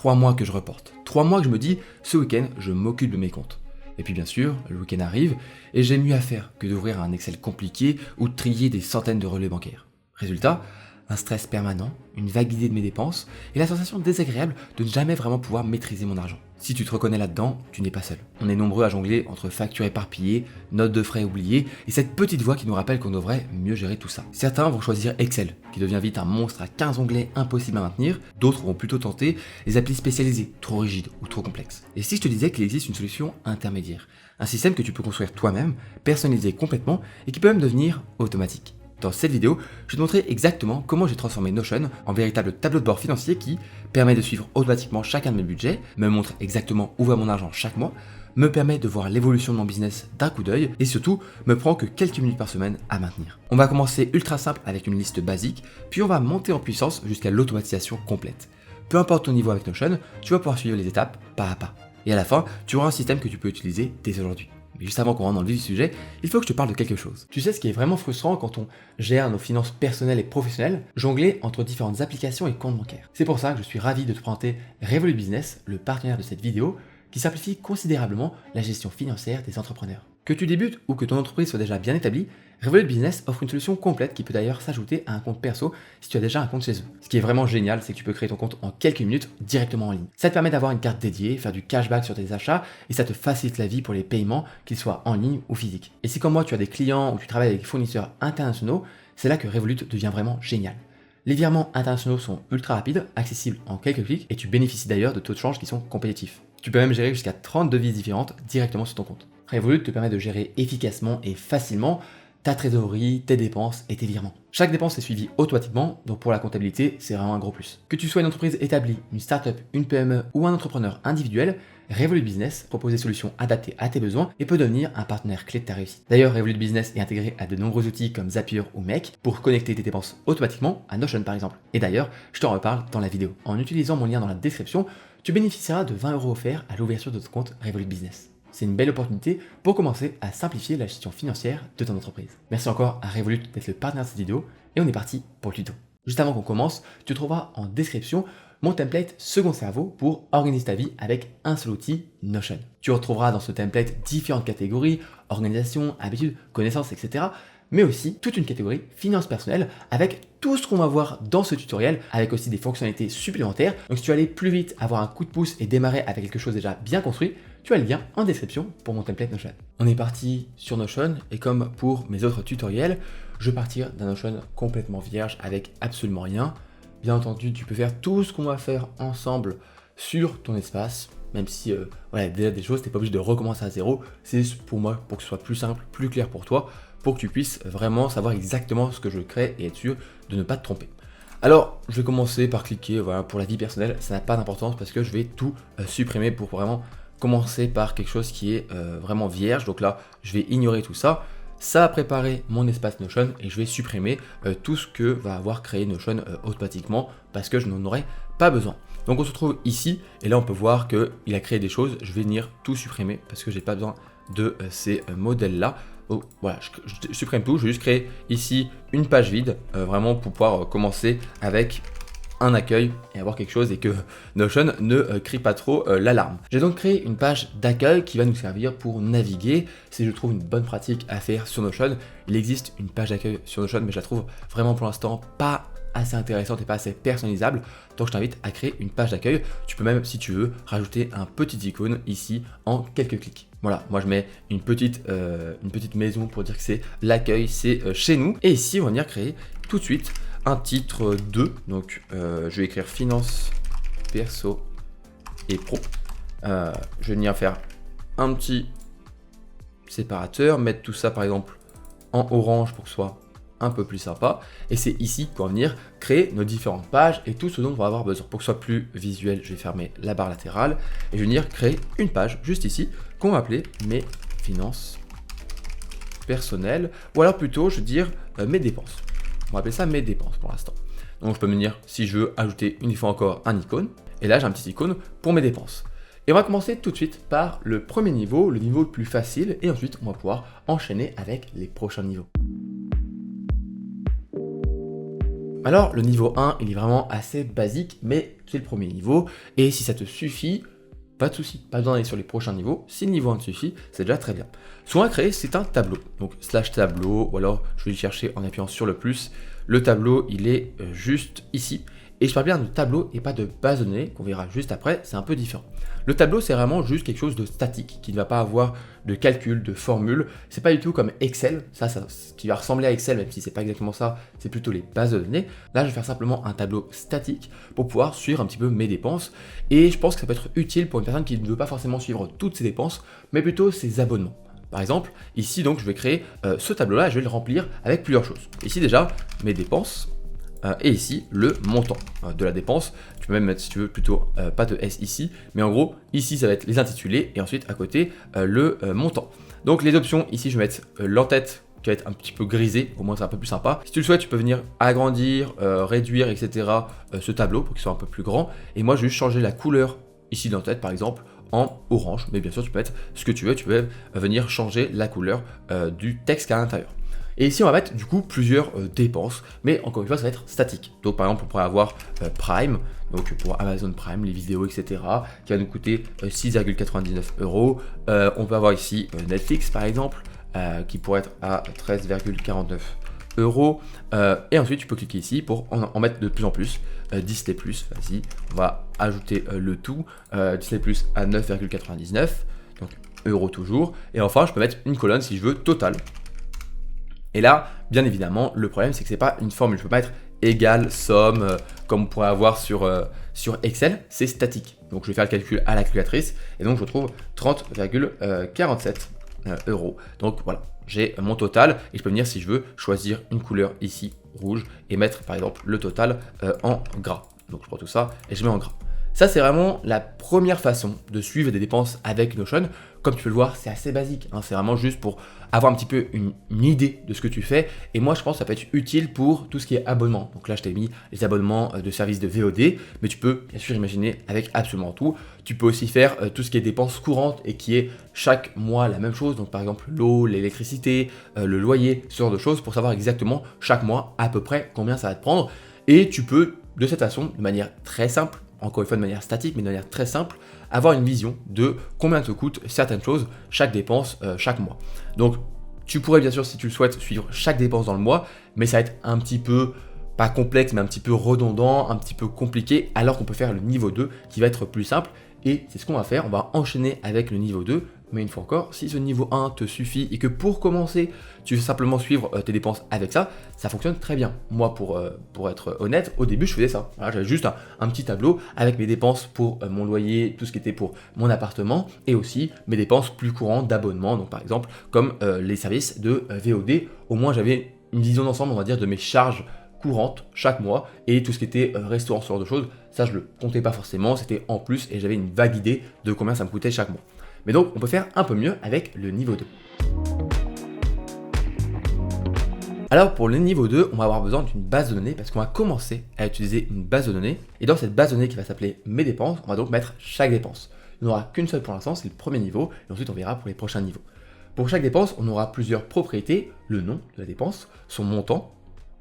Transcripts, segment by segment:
3 mois que je reporte. 3 mois que je me dis, ce week-end, je m'occupe de mes comptes. Et puis bien sûr, le week-end arrive et j'ai mieux à faire que d'ouvrir un Excel compliqué ou de trier des centaines de relais bancaires. Résultat, un stress permanent, une vague idée de mes dépenses et la sensation désagréable de ne jamais vraiment pouvoir maîtriser mon argent. Si tu te reconnais là-dedans, tu n'es pas seul. On est nombreux à jongler entre factures éparpillées, notes de frais oubliées et cette petite voix qui nous rappelle qu'on devrait mieux gérer tout ça. Certains vont choisir Excel, qui devient vite un monstre à 15 onglets impossible à maintenir, d'autres vont plutôt tenter les applis spécialisées, trop rigides ou trop complexes. Et si je te disais qu'il existe une solution intermédiaire, un système que tu peux construire toi-même, personnaliser complètement et qui peut même devenir automatique. Dans cette vidéo, je vais te montrer exactement comment j'ai transformé Notion en véritable tableau de bord financier qui permet de suivre automatiquement chacun de mes budgets, me montre exactement où va mon argent chaque mois, me permet de voir l'évolution de mon business d'un coup d'œil et surtout me prend que quelques minutes par semaine à maintenir. On va commencer ultra simple avec une liste basique, puis on va monter en puissance jusqu'à l'automatisation complète. Peu importe ton niveau avec Notion, tu vas pouvoir suivre les étapes pas à pas. Et à la fin, tu auras un système que tu peux utiliser dès aujourd'hui. Mais juste avant qu'on rentre dans le vif du sujet, il faut que je te parle de quelque chose. Tu sais ce qui est vraiment frustrant quand on gère nos finances personnelles et professionnelles, jongler entre différentes applications et comptes bancaires. C'est pour ça que je suis ravi de te présenter Revolut Business, le partenaire de cette vidéo, qui simplifie considérablement la gestion financière des entrepreneurs. Que tu débutes ou que ton entreprise soit déjà bien établie, Revolut Business offre une solution complète qui peut d'ailleurs s'ajouter à un compte perso si tu as déjà un compte chez eux. Ce qui est vraiment génial, c'est que tu peux créer ton compte en quelques minutes directement en ligne. Ça te permet d'avoir une carte dédiée, faire du cashback sur tes achats et ça te facilite la vie pour les paiements, qu'ils soient en ligne ou physiques. Et si comme moi tu as des clients ou tu travailles avec des fournisseurs internationaux, c'est là que Revolut devient vraiment génial. Les virements internationaux sont ultra rapides, accessibles en quelques clics et tu bénéficies d'ailleurs de taux de change qui sont compétitifs. Tu peux même gérer jusqu'à 30 devises différentes directement sur ton compte. Revolut te permet de gérer efficacement et facilement ta trésorerie, tes dépenses et tes virements. Chaque dépense est suivie automatiquement, donc pour la comptabilité, c'est vraiment un gros plus. Que tu sois une entreprise établie, une start-up, une PME ou un entrepreneur individuel, Revolut Business propose des solutions adaptées à tes besoins et peut devenir un partenaire clé de ta réussite. D'ailleurs, Revolut Business est intégré à de nombreux outils comme Zapier ou Make pour connecter tes dépenses automatiquement à Notion par exemple. Et d'ailleurs, je t'en reparle dans la vidéo. En utilisant mon lien dans la description, tu bénéficieras de 20 € offerts à l'ouverture de ton compte Revolut Business. C'est une belle opportunité pour commencer à simplifier la gestion financière de ton entreprise. Merci encore à Revolut d'être le partenaire de cette vidéo et on est parti pour le tuto. Juste avant qu'on commence, tu trouveras en description mon template Second Cerveau pour organiser ta vie avec un seul outil, Notion. Tu retrouveras dans ce template différentes catégories, organisation, habitudes, connaissances, etc. mais aussi toute une catégorie finances personnelles avec tout ce qu'on va voir dans ce tutoriel, avec aussi des fonctionnalités supplémentaires. Donc si tu veux aller plus vite, avoir un coup de pouce et démarrer avec quelque chose déjà bien construit, tu as le lien en description pour mon template Notion. On est parti sur Notion et comme pour mes autres tutoriels, je vais partir d'un Notion complètement vierge avec absolument rien. Bien entendu, tu peux faire tout ce qu'on va faire ensemble sur ton espace, même si déjà des choses, tu n'es pas obligé de recommencer à zéro. C'est pour moi, pour que ce soit plus simple, plus clair pour toi, pour que tu puisses vraiment savoir exactement ce que je crée et être sûr de ne pas te tromper. Alors, je vais commencer par cliquer pour la vie personnelle, ça n'a pas d'importance parce que je vais tout supprimer pour vraiment commencer par quelque chose qui est vraiment vierge. Donc là, je vais ignorer tout ça. Ça va préparer mon espace Notion et je vais supprimer tout ce que va avoir créé Notion automatiquement parce que je n'en aurai pas besoin. Donc on se trouve ici et là on peut voir qu'il a créé des choses. Je vais venir tout supprimer parce que j'ai pas besoin de ces modèles là. Donc voilà, je supprime tout. Je vais juste créer ici une page vide vraiment pour pouvoir commencer avec un accueil et avoir quelque chose et que Notion ne crie pas trop l'alarme. J'ai donc créé une page d'accueil qui va nous servir pour naviguer. Si je trouve une bonne pratique à faire sur Notion, il existe une page d'accueil sur Notion, mais je la trouve vraiment pour l'instant pas assez intéressante et pas assez personnalisable. Donc je t'invite à créer une page d'accueil. Tu peux même, si tu veux, rajouter un petit icône ici en quelques clics. Voilà, moi je mets une petite maison pour dire que c'est l'accueil, c'est chez nous. Et ici, on va venir créer tout de suite un titre 2, donc je vais écrire finance perso et pro. Je vais venir faire un petit séparateur, mettre tout ça par exemple en orange pour que ce soit un peu plus sympa. Et c'est ici qu'on va venir créer nos différentes pages et tout ce dont on va avoir besoin. Pour que ce soit plus visuel, je vais fermer la barre latérale et je vais venir créer une page juste ici qu'on va appeler mes finances personnelles, ou alors plutôt je veux dire mes dépenses. On va appeler ça mes dépenses pour l'instant. Donc je peux venir, si je veux, ajouter une fois encore un icône. Et là, j'ai un petit icône pour mes dépenses. Et on va commencer tout de suite par le premier niveau, le niveau le plus facile. Et ensuite, on va pouvoir enchaîner avec les prochains niveaux. Alors le niveau 1, il est vraiment assez basique, mais c'est le premier niveau, et si ça te suffit, pas de souci, pas besoin d'aller sur les prochains niveaux. Si le niveau 1 te suffit, c'est déjà très bien. Ce qu'on va créer, c'est un tableau. Donc slash tableau, ou alors je vais le chercher en appuyant sur le plus. Le tableau, il est juste ici. Et je parle bien de tableau et pas de base de données, qu'on verra juste après, c'est un peu différent. Le tableau, c'est vraiment juste quelque chose de statique, qui ne va pas avoir de calcul, de formule. C'est pas du tout comme Excel, ça qui va ressembler à Excel, même si c'est pas exactement ça, c'est plutôt les bases de données. Là, je vais faire simplement un tableau statique pour pouvoir suivre un petit peu mes dépenses. Et je pense que ça peut être utile pour une personne qui ne veut pas forcément suivre toutes ses dépenses, mais plutôt ses abonnements. Par exemple, ici, donc, je vais créer ce tableau-là et je vais le remplir avec plusieurs choses. Ici, déjà, mes dépenses. Et ici, le montant de la dépense. Tu peux même mettre, si tu veux, plutôt pas de S ici, mais en gros, ici, ça va être les intitulés, et ensuite, à côté, le montant. Donc, les options, ici, je vais mettre l'entête qui va être un petit peu grisé, au moins c'est un peu plus sympa. Si tu le souhaites, tu peux venir agrandir, réduire, etc. Ce tableau pour qu'il soit un peu plus grand. Et moi, je vais juste changer la couleur ici de l'entête, par exemple, en orange. Mais bien sûr, tu peux mettre ce que tu veux. Tu peux venir changer la couleur du texte à l'intérieur. Et ici, on va mettre du coup plusieurs dépenses, mais encore une fois, ça va être statique. Donc par exemple, on pourrait avoir Prime, donc pour Amazon Prime, les vidéos, etc., qui va nous coûter 6,99 €. On peut avoir ici Netflix, par exemple, qui pourrait être à 13,49 €. Et ensuite, tu peux cliquer ici pour en mettre de plus en plus. Disney+, vas-y, on va ajouter le tout. Disney+, à 9,99 €, donc euros toujours. Et enfin, je peux mettre une colonne si je veux, total. Et là, bien évidemment, le problème, c'est que ce n'est pas une formule. Je ne peux pas être égal, somme, comme on pourrait avoir sur Excel, c'est statique. Donc, je vais faire le calcul à la calculatrice et donc je retrouve 30,47 €. Donc, voilà, j'ai mon total et je peux venir, si je veux, choisir une couleur ici, rouge, et mettre, par exemple, le total en gras. Donc, je prends tout ça et je mets en gras. Ça, c'est vraiment la première façon de suivre des dépenses avec Notion. Comme tu peux le voir, c'est assez basique, hein. C'est vraiment juste pour avoir un petit peu une idée de ce que tu fais. Et moi, je pense que ça peut être utile pour tout ce qui est abonnement. Donc là, je t'ai mis les abonnements de services de VOD, mais tu peux bien sûr imaginer avec absolument tout. Tu peux aussi faire tout ce qui est dépenses courantes et qui est chaque mois la même chose. Donc par exemple, l'eau, l'électricité, le loyer, ce genre de choses pour savoir exactement chaque mois à peu près combien ça va te prendre. Et tu peux, de cette façon, de manière très simple, encore une fois de manière statique, mais de manière très simple, avoir une vision de combien te coûtent certaines choses, chaque dépense, chaque mois. Donc, tu pourrais bien sûr, si tu le souhaites, suivre chaque dépense dans le mois, mais ça va être un petit peu, pas complexe, mais un petit peu redondant, un petit peu compliqué, alors qu'on peut faire le niveau 2 qui va être plus simple. Et c'est ce qu'on va faire, on va enchaîner avec le niveau 2, mais une fois encore, si ce niveau 1 te suffit et que pour commencer, tu veux simplement suivre tes dépenses avec ça, ça fonctionne très bien. Moi, pour être honnête, au début, je faisais ça. Voilà, j'avais juste un petit tableau avec mes dépenses pour mon loyer, tout ce qui était pour mon appartement, et aussi mes dépenses plus courantes d'abonnement, donc par exemple, comme les services de VOD. Au moins, j'avais une vision d'ensemble, on va dire, de mes charges courantes chaque mois, et tout ce qui était restaurant, ce genre de choses, ça je le comptais pas forcément, c'était en plus et j'avais une vague idée de combien ça me coûtait chaque mois. Mais donc on peut faire un peu mieux avec le niveau 2. Alors pour le niveau 2, on va avoir besoin d'une base de données parce qu'on va commencer à utiliser une base de données, et dans cette base de données qui va s'appeler mes dépenses, on va donc mettre chaque dépense. Il n'y en aura qu'une seule pour l'instant, c'est le premier niveau, et ensuite on verra pour les prochains niveaux. Pour chaque dépense, on aura plusieurs propriétés, le nom de la dépense, son montant,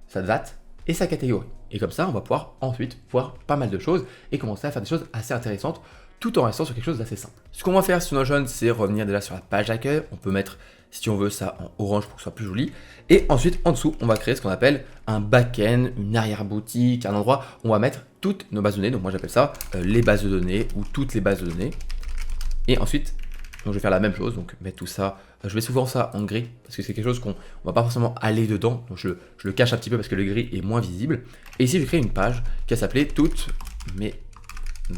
sa date et sa catégorie. Et comme ça, on va pouvoir ensuite voir pas mal de choses et commencer à faire des choses assez intéressantes tout en restant sur quelque chose d'assez simple. Ce qu'on va faire sur Notion, c'est revenir déjà sur la page d'accueil. On peut mettre, si on veut, ça en orange pour que ce soit plus joli. Et ensuite, en dessous, on va créer ce qu'on appelle un back-end, une arrière-boutique, un endroit où on va mettre toutes nos bases de données. Donc moi, j'appelle ça les bases de données ou toutes les bases de données. Et ensuite, donc je vais faire la même chose, donc mettre tout ça. Je vais souvent ça en gris parce que c'est quelque chose qu'on va pas forcément aller dedans. Donc je le cache un petit peu parce que le gris est moins visible. Et ici, je crée une page qui va s'appeler toutes mes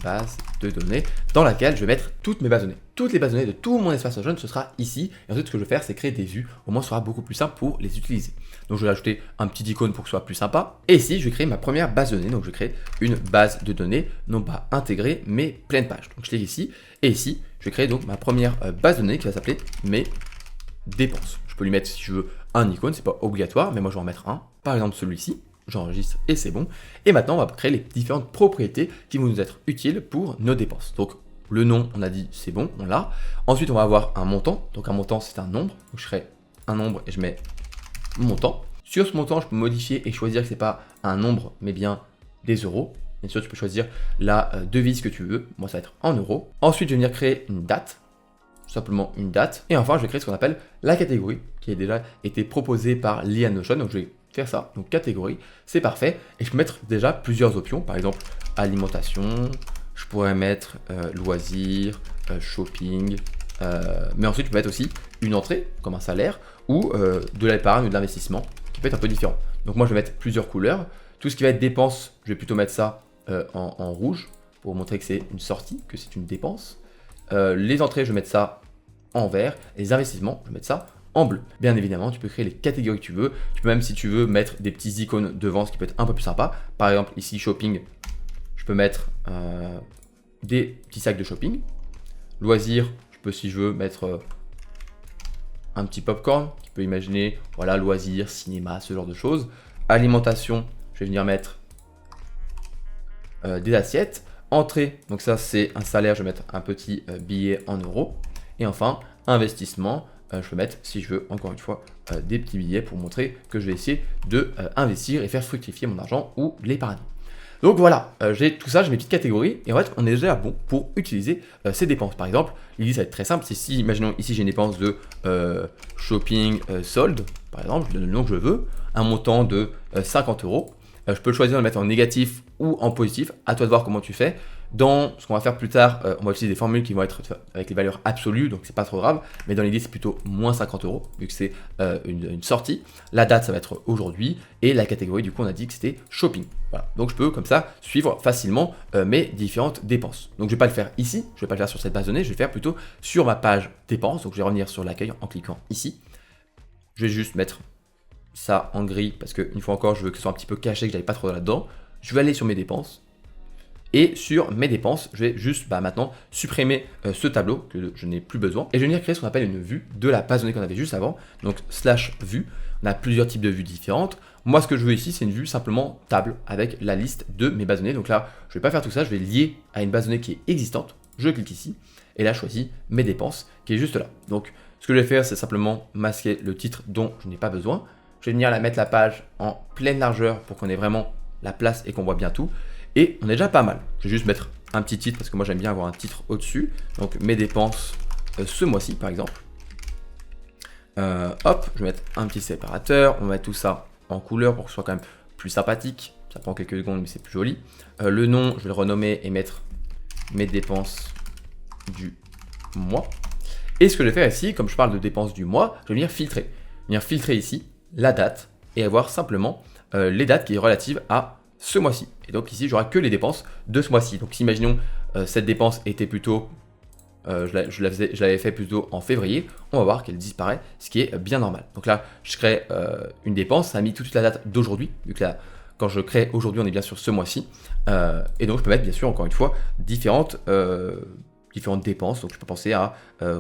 bases de données, dans laquelle je vais mettre toutes mes bases de données. Toutes les bases de données de tout mon espace Notion, ce sera ici. Et ensuite, ce que je vais faire, c'est créer des vues. Au moins, ce sera beaucoup plus simple pour les utiliser. Donc, je vais ajouter un petit icône pour que ce soit plus sympa. Et ici, je vais créer ma première base de données. Donc, je vais créer une base de données, non pas intégrée, mais pleine page. Donc, je clique ici. Et ici, je vais créer donc ma première base de données qui va s'appeler mes dépenses. Je peux lui mettre, si je veux, un icône. C'est pas obligatoire, mais moi, je vais en mettre un. Par exemple, celui-ci. J'enregistre et c'est bon. Et maintenant, on va créer les différentes propriétés qui vont nous être utiles pour nos dépenses. Donc, le nom, on a dit c'est bon, on l'a. Ensuite, on va avoir un montant. Donc, un montant, c'est un nombre. Donc, je crée un nombre et je mets montant. Sur ce montant, je peux modifier et choisir que ce n'est pas un nombre, mais bien des euros. Bien sûr, tu peux choisir la devise que tu veux. Moi, ça va être en euros. Ensuite, je vais venir créer une date. Tout simplement une date. Et enfin, je vais créer ce qu'on appelle la catégorie, qui a déjà été proposée par l'IA Notion. Donc, je vais faire ça. Donc, catégorie, c'est parfait. Et je peux mettre déjà plusieurs options. Par exemple, alimentation. Je pourrais mettre loisirs, shopping. Mais ensuite, je peux mettre aussi une entrée, comme un salaire, ou de l'épargne ou de l'investissement, qui peut être un peu différent. Donc moi, je vais mettre plusieurs couleurs. Tout ce qui va être dépense, je vais plutôt mettre ça en rouge, pour montrer que c'est une sortie, que c'est une dépense. Les entrées, je vais mettre ça en vert. Et les investissements, je vais mettre ça en bleu. Bien évidemment, tu peux créer les catégories que tu veux. Tu peux même, si tu veux, mettre des petits icônes devant, ce qui peut être un peu plus sympa. Par exemple, ici, shopping, je peux mettre des petits sacs de shopping. Loisirs, je peux, si je veux, mettre un petit popcorn, qui peut imaginer, voilà, loisirs, cinéma, ce genre de choses. Alimentation, je vais venir mettre des assiettes. Entrée, donc ça c'est un salaire, je vais mettre un petit billet en euros. Et enfin, investissement, je peux mettre, si je veux, encore une fois, des petits billets pour montrer que je vais essayer de investir et faire fructifier mon argent ou l'épargner. Donc voilà, j'ai tout ça, j'ai mes petites catégories, et en fait, on est déjà bon pour utiliser ces dépenses. Par exemple, l'idée, ça va être très simple, c'est si, imaginons, ici, j'ai une dépense de shopping solde, par exemple, je donne le nom que je veux, un montant de 50 euros. Je peux choisir de le mettre en négatif ou en positif, à toi de voir comment tu fais. Dans ce qu'on va faire plus tard, on va utiliser des formules qui vont être avec les valeurs absolues, donc c'est pas trop grave, mais dans l'idée c'est plutôt moins 50 euros, vu que c'est une sortie. La date ça va être aujourd'hui, et la catégorie du coup on a dit que c'était shopping. Voilà. Donc je peux comme ça suivre facilement mes différentes dépenses. Donc je vais pas le faire ici, je vais pas le faire sur cette base de données, je vais le faire plutôt sur ma page dépenses. Donc je vais revenir sur l'accueil en cliquant ici. Je vais juste mettre ça en gris, parce qu'une fois encore je veux que ce soit un petit peu caché, que j'aille pas trop là-dedans. Je vais aller sur mes dépenses. Et sur mes dépenses, je vais juste maintenant supprimer ce tableau que je n'ai plus besoin. Et je vais venir créer ce qu'on appelle une vue de la base de données qu'on avait juste avant. Donc /vue, on a plusieurs types de vues différentes. Moi ce que je veux ici c'est une vue simplement table avec la liste de mes bases de données. Donc là je ne vais pas faire tout ça, je vais lier à une base de données qui est existante. Je clique ici et là je choisis mes dépenses qui est juste là. Donc ce que je vais faire c'est simplement masquer le titre dont je n'ai pas besoin. Je vais venir mettre la page en pleine largeur pour qu'on ait vraiment la place et qu'on voit bien tout. Et on est déjà pas mal. Je vais juste mettre un petit titre parce que moi j'aime bien avoir un titre au-dessus. Donc mes dépenses ce mois-ci par exemple. Hop, je vais mettre un petit séparateur. On va mettre tout ça en couleur pour que ce soit quand même plus sympathique. Ça prend quelques secondes mais c'est plus joli. Le nom, je vais le renommer et mettre mes dépenses du mois. Et ce que je vais faire ici, comme je parle de dépenses du mois, je vais venir filtrer. Venir filtrer ici la date et avoir simplement les dates qui sont relatives à ce mois-ci. Et donc ici, j'aurai que les dépenses de ce mois-ci. Donc si imaginons cette dépense était plutôt, je l'avais fait plutôt en février, on va voir qu'elle disparaît, ce qui est bien normal. Donc là, je crée une dépense, ça a mis toute la date d'aujourd'hui, vu que là, quand je crée aujourd'hui, on est bien sur ce mois-ci. Et donc je peux mettre bien sûr, encore une fois, différentes dépenses. Donc je peux penser à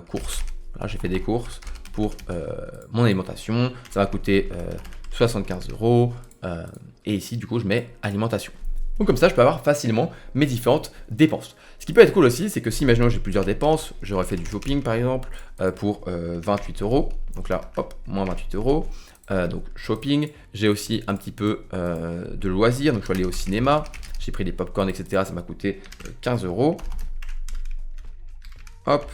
courses. Voilà, j'ai fait des courses pour mon alimentation, ça va coûter 75 euros. Et ici, du coup, je mets alimentation. Donc comme ça, je peux avoir facilement mes différentes dépenses. Ce qui peut être cool aussi, c'est que si, imaginons, j'ai plusieurs dépenses, j'aurais fait du shopping, par exemple, pour 28 euros. Donc là, hop, moins 28 euros. Donc shopping. J'ai aussi un petit peu de loisirs. Donc je suis allé au cinéma. J'ai pris des popcorn, etc. Ça m'a coûté 15 euros. Hop.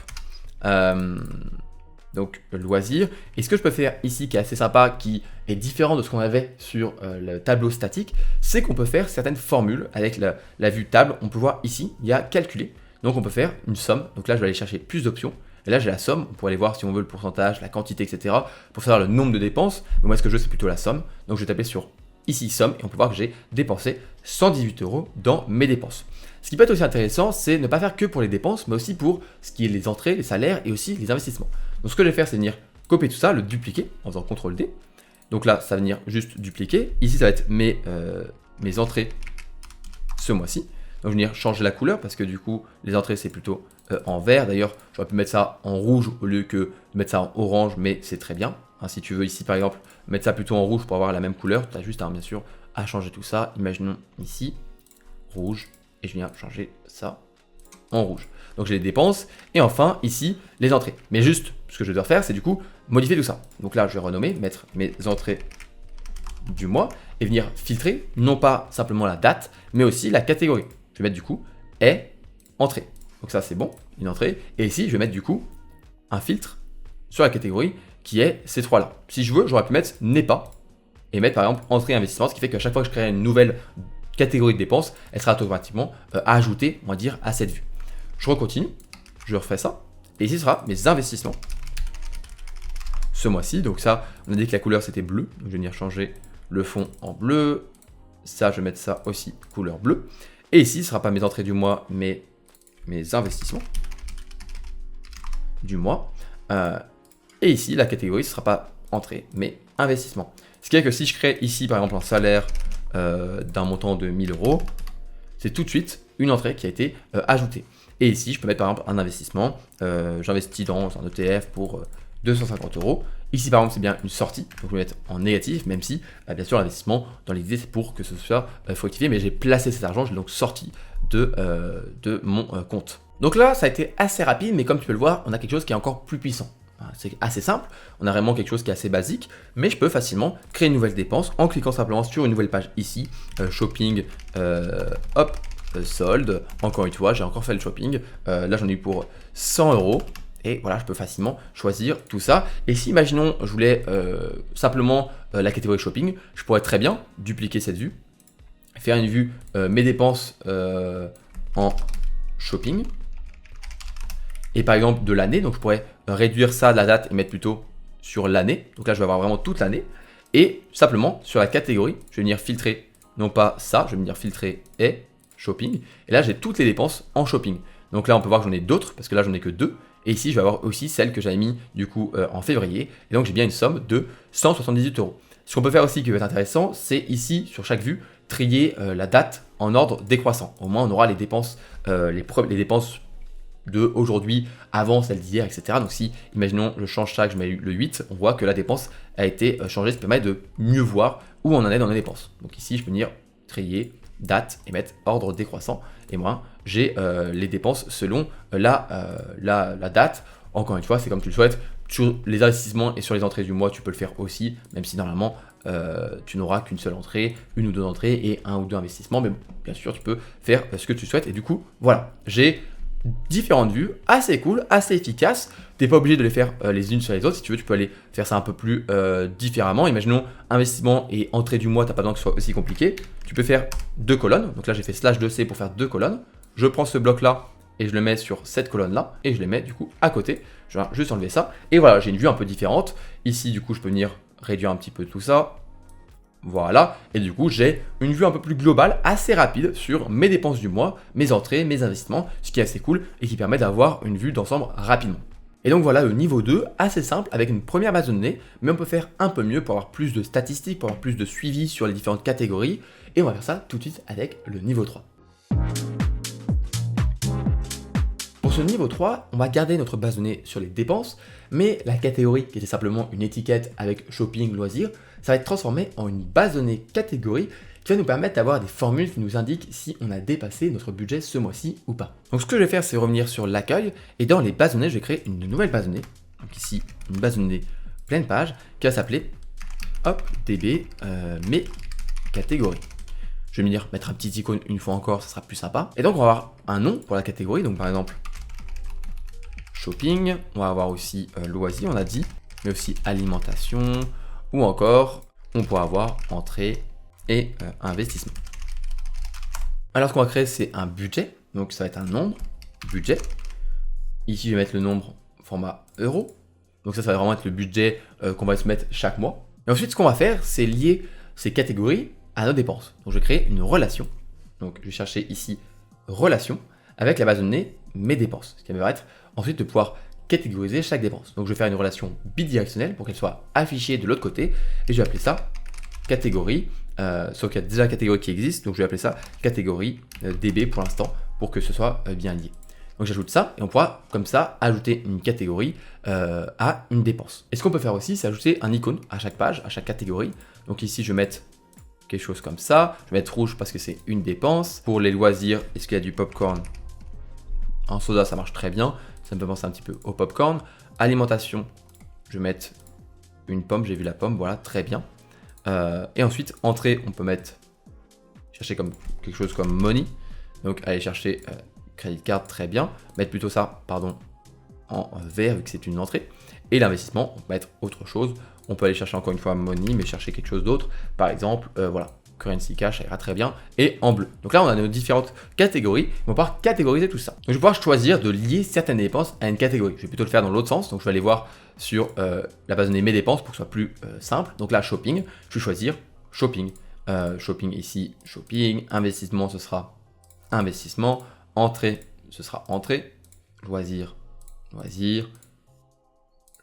Donc loisirs. Et ce que je peux faire ici qui est assez sympa, qui est différent de ce qu'on avait sur le tableau statique, c'est qu'on peut faire certaines formules avec la vue table. On peut voir ici, il y a calculer. Donc on peut faire une somme. Donc là je vais aller chercher plus d'options. Et là j'ai la somme, on pourrait aller voir si on veut le pourcentage, la quantité, etc. pour savoir le nombre de dépenses. Mais moi ce que je veux c'est plutôt la somme. Donc je vais taper sur ici somme et on peut voir que j'ai dépensé 118 euros dans mes dépenses. Ce qui peut être aussi intéressant, c'est ne pas faire que pour les dépenses, mais aussi pour ce qui est les entrées, les salaires et aussi les investissements. Donc ce que je vais faire, c'est venir copier tout ça, le dupliquer en faisant CTRL-D. Donc là, ça va venir juste dupliquer. Ici, ça va être mes entrées ce mois-ci. Donc je vais venir changer la couleur parce que du coup, les entrées, c'est plutôt en vert. D'ailleurs, j'aurais pu mettre ça en rouge au lieu que de mettre ça en orange, mais c'est très bien. Hein, si tu veux ici, par exemple, mettre ça plutôt en rouge pour avoir la même couleur, tu as juste, bien sûr, à changer tout ça. Imaginons ici, rouge, et je viens changer ça en rouge. Donc j'ai les dépenses, et enfin, ici, les entrées. Mais juste, ce que je dois faire, c'est du coup, modifier tout ça. Donc là, je vais renommer, mettre mes entrées du mois et venir filtrer non pas simplement la date, mais aussi la catégorie. Je vais mettre du coup est entrée. Donc ça c'est bon, une entrée. Et ici je vais mettre du coup un filtre sur la catégorie qui est ces trois-là. Si je veux, j'aurais pu mettre n'est pas et mettre par exemple entrée investissement, ce qui fait qu'à chaque fois que je crée une nouvelle catégorie de dépenses, elle sera automatiquement ajoutée, on va dire, à cette vue. Je recontinue, je refais ça. Et ici ce sera mes investissements ce mois-ci. Donc ça, on a dit que la couleur c'était bleu. Donc je vais venir changer le fond en bleu. Ça, je vais mettre ça aussi couleur bleue. Et ici, ce ne sera pas mes entrées du mois, mais mes investissements du mois. Et ici, la catégorie, ce ne sera pas entrée, mais investissement. Ce qui est que si je crée ici, par exemple, un salaire d'un montant de 1000 €, c'est tout de suite une entrée qui a été ajoutée. Et ici, je peux mettre par exemple un investissement. J'investis dans un ETF pour 250 €. Ici, par exemple, c'est bien une sortie. Donc, je vais mettre en négatif, même si, bien sûr, l'investissement, dans l'idée, c'est pour que ce soit fructifié. Mais j'ai placé cet argent, je l'ai donc sorti de mon compte. Donc là, ça a été assez rapide, mais comme tu peux le voir, on a quelque chose qui est encore plus puissant. C'est assez simple, on a vraiment quelque chose qui est assez basique, mais je peux facilement créer une nouvelle dépense en cliquant simplement sur une nouvelle page ici, shopping, hop, solde. Encore une fois, j'ai encore fait le shopping. Là, j'en ai eu pour 100 €. Et voilà, je peux facilement choisir tout ça. Et si, imaginons, je voulais simplement la catégorie shopping, je pourrais très bien dupliquer cette vue, faire une vue mes dépenses en shopping. Et par exemple de l'année, donc je pourrais réduire ça de la date et mettre plutôt sur l'année. Donc là, je vais avoir vraiment toute l'année. Et simplement sur la catégorie, je vais venir filtrer, non pas ça, je vais venir filtrer et shopping. Et là, j'ai toutes les dépenses en shopping. Donc là, on peut voir que j'en ai d'autres, parce que là, j'en ai que 2. Et ici, je vais avoir aussi celle que j'avais mis du coup en février. Et donc, j'ai bien une somme de 178 €. Ce qu'on peut faire aussi qui va être intéressant, c'est ici, sur chaque vue, trier la date en ordre décroissant. Au moins, on aura les dépenses, les dépenses de aujourd'hui, avant celle d'hier, etc. Donc si, imaginons, je change ça, que je mets le 8, on voit que la dépense a été changée, ça permet de mieux voir où on en est dans les dépenses. Donc ici, je peux venir trier, date et mettre ordre décroissant. Et moi, j'ai les dépenses selon la date. Encore une fois, c'est comme tu le souhaites. Sur les investissements et sur les entrées du mois, tu peux le faire aussi, même si normalement, tu n'auras qu'une seule entrée, une ou deux entrées et un ou deux investissements. Mais bien sûr, tu peux faire ce que tu souhaites. Et du coup, voilà, j'ai différentes vues, assez cool, assez efficaces. Tu n'es pas obligé de les faire les unes sur les autres. Si tu veux, tu peux aller faire ça un peu plus différemment. Imaginons investissement et entrée du mois, tu n'as pas besoin que ce soit aussi compliqué. Tu peux faire 2 colonnes. Donc là, j'ai fait /2c pour faire 2 colonnes. Je prends ce bloc-là et je le mets sur cette colonne-là et je les mets du coup à côté. Je vais juste enlever ça. Et voilà, j'ai une vue un peu différente. Ici, du coup, je peux venir réduire un petit peu tout ça. Voilà, et du coup j'ai une vue un peu plus globale, assez rapide sur mes dépenses du mois, mes entrées, mes investissements, ce qui est assez cool et qui permet d'avoir une vue d'ensemble rapidement. Et donc voilà le niveau 2, assez simple, avec une première base de données, mais on peut faire un peu mieux pour avoir plus de statistiques, pour avoir plus de suivi sur les différentes catégories, et on va faire ça tout de suite avec le niveau 3. Pour ce niveau 3, on va garder notre base de données sur les dépenses, mais la catégorie qui était simplement une étiquette avec shopping, loisirs, ça va être transformé en une base de données catégorie qui va nous permettre d'avoir des formules qui nous indiquent si on a dépassé notre budget ce mois-ci ou pas. Donc ce que je vais faire, c'est revenir sur l'accueil et dans les bases de données, je vais créer une nouvelle base de données. Donc ici, une base de données pleine page qui va s'appeler db mes catégories. Je vais venir mettre un petit icône une fois encore, ça sera plus sympa. Et donc on va avoir un nom pour la catégorie, donc par exemple shopping, on va avoir aussi loisirs, on a dit, mais aussi alimentation, ou encore on pourra avoir entrée et investissement. Alors ce qu'on va créer, c'est un budget, donc ça va être un nombre, budget. Ici je vais mettre le nombre format euro, donc ça va vraiment être le budget qu'on va se mettre chaque mois. Et ensuite ce qu'on va faire, c'est lier ces catégories à nos dépenses. Donc je vais créer une relation, donc je vais chercher ici relation avec la base de données mes dépenses, ce qui va me permettre ensuite de pouvoir catégoriser chaque dépense. Donc je vais faire une relation bidirectionnelle pour qu'elle soit affichée de l'autre côté et je vais appeler ça catégorie, sauf qu'il y a déjà la catégorie qui existe, donc je vais appeler ça catégorie DB pour l'instant pour que ce soit bien lié. Donc j'ajoute ça et on pourra comme ça ajouter une catégorie à une dépense. Et ce qu'on peut faire aussi, c'est ajouter un icône à chaque page, à chaque catégorie. Donc ici je vais mettre quelque chose comme ça, je vais mettre rouge parce que c'est une dépense. Pour les loisirs, est-ce qu'il y a du popcorn? En soda, ça marche très bien. Ça me fait penser un petit peu au popcorn. Alimentation, je vais mettre une pomme, j'ai vu la pomme, voilà, très bien. Et ensuite, entrée, on peut chercher comme quelque chose comme money. Donc, aller chercher credit card, très bien. Mettre plutôt ça, pardon, en vert, vu que c'est une entrée. Et l'investissement, on peut mettre autre chose. On peut aller chercher encore une fois money, mais chercher quelque chose d'autre. Par exemple, voilà, currency cash, ça ira très bien. Et en bleu. Donc là, on a nos différentes catégories. On va pouvoir catégoriser tout ça. Donc, je vais pouvoir choisir de lier certaines dépenses à une catégorie. Je vais plutôt le faire dans l'autre sens. Donc, je vais aller voir sur la base de données mes dépenses pour que ce soit plus simple. Donc là, shopping, je vais choisir shopping. Shopping ici, shopping. Investissement, ce sera investissement. Entrée, ce sera entrée. Loisir, loisir.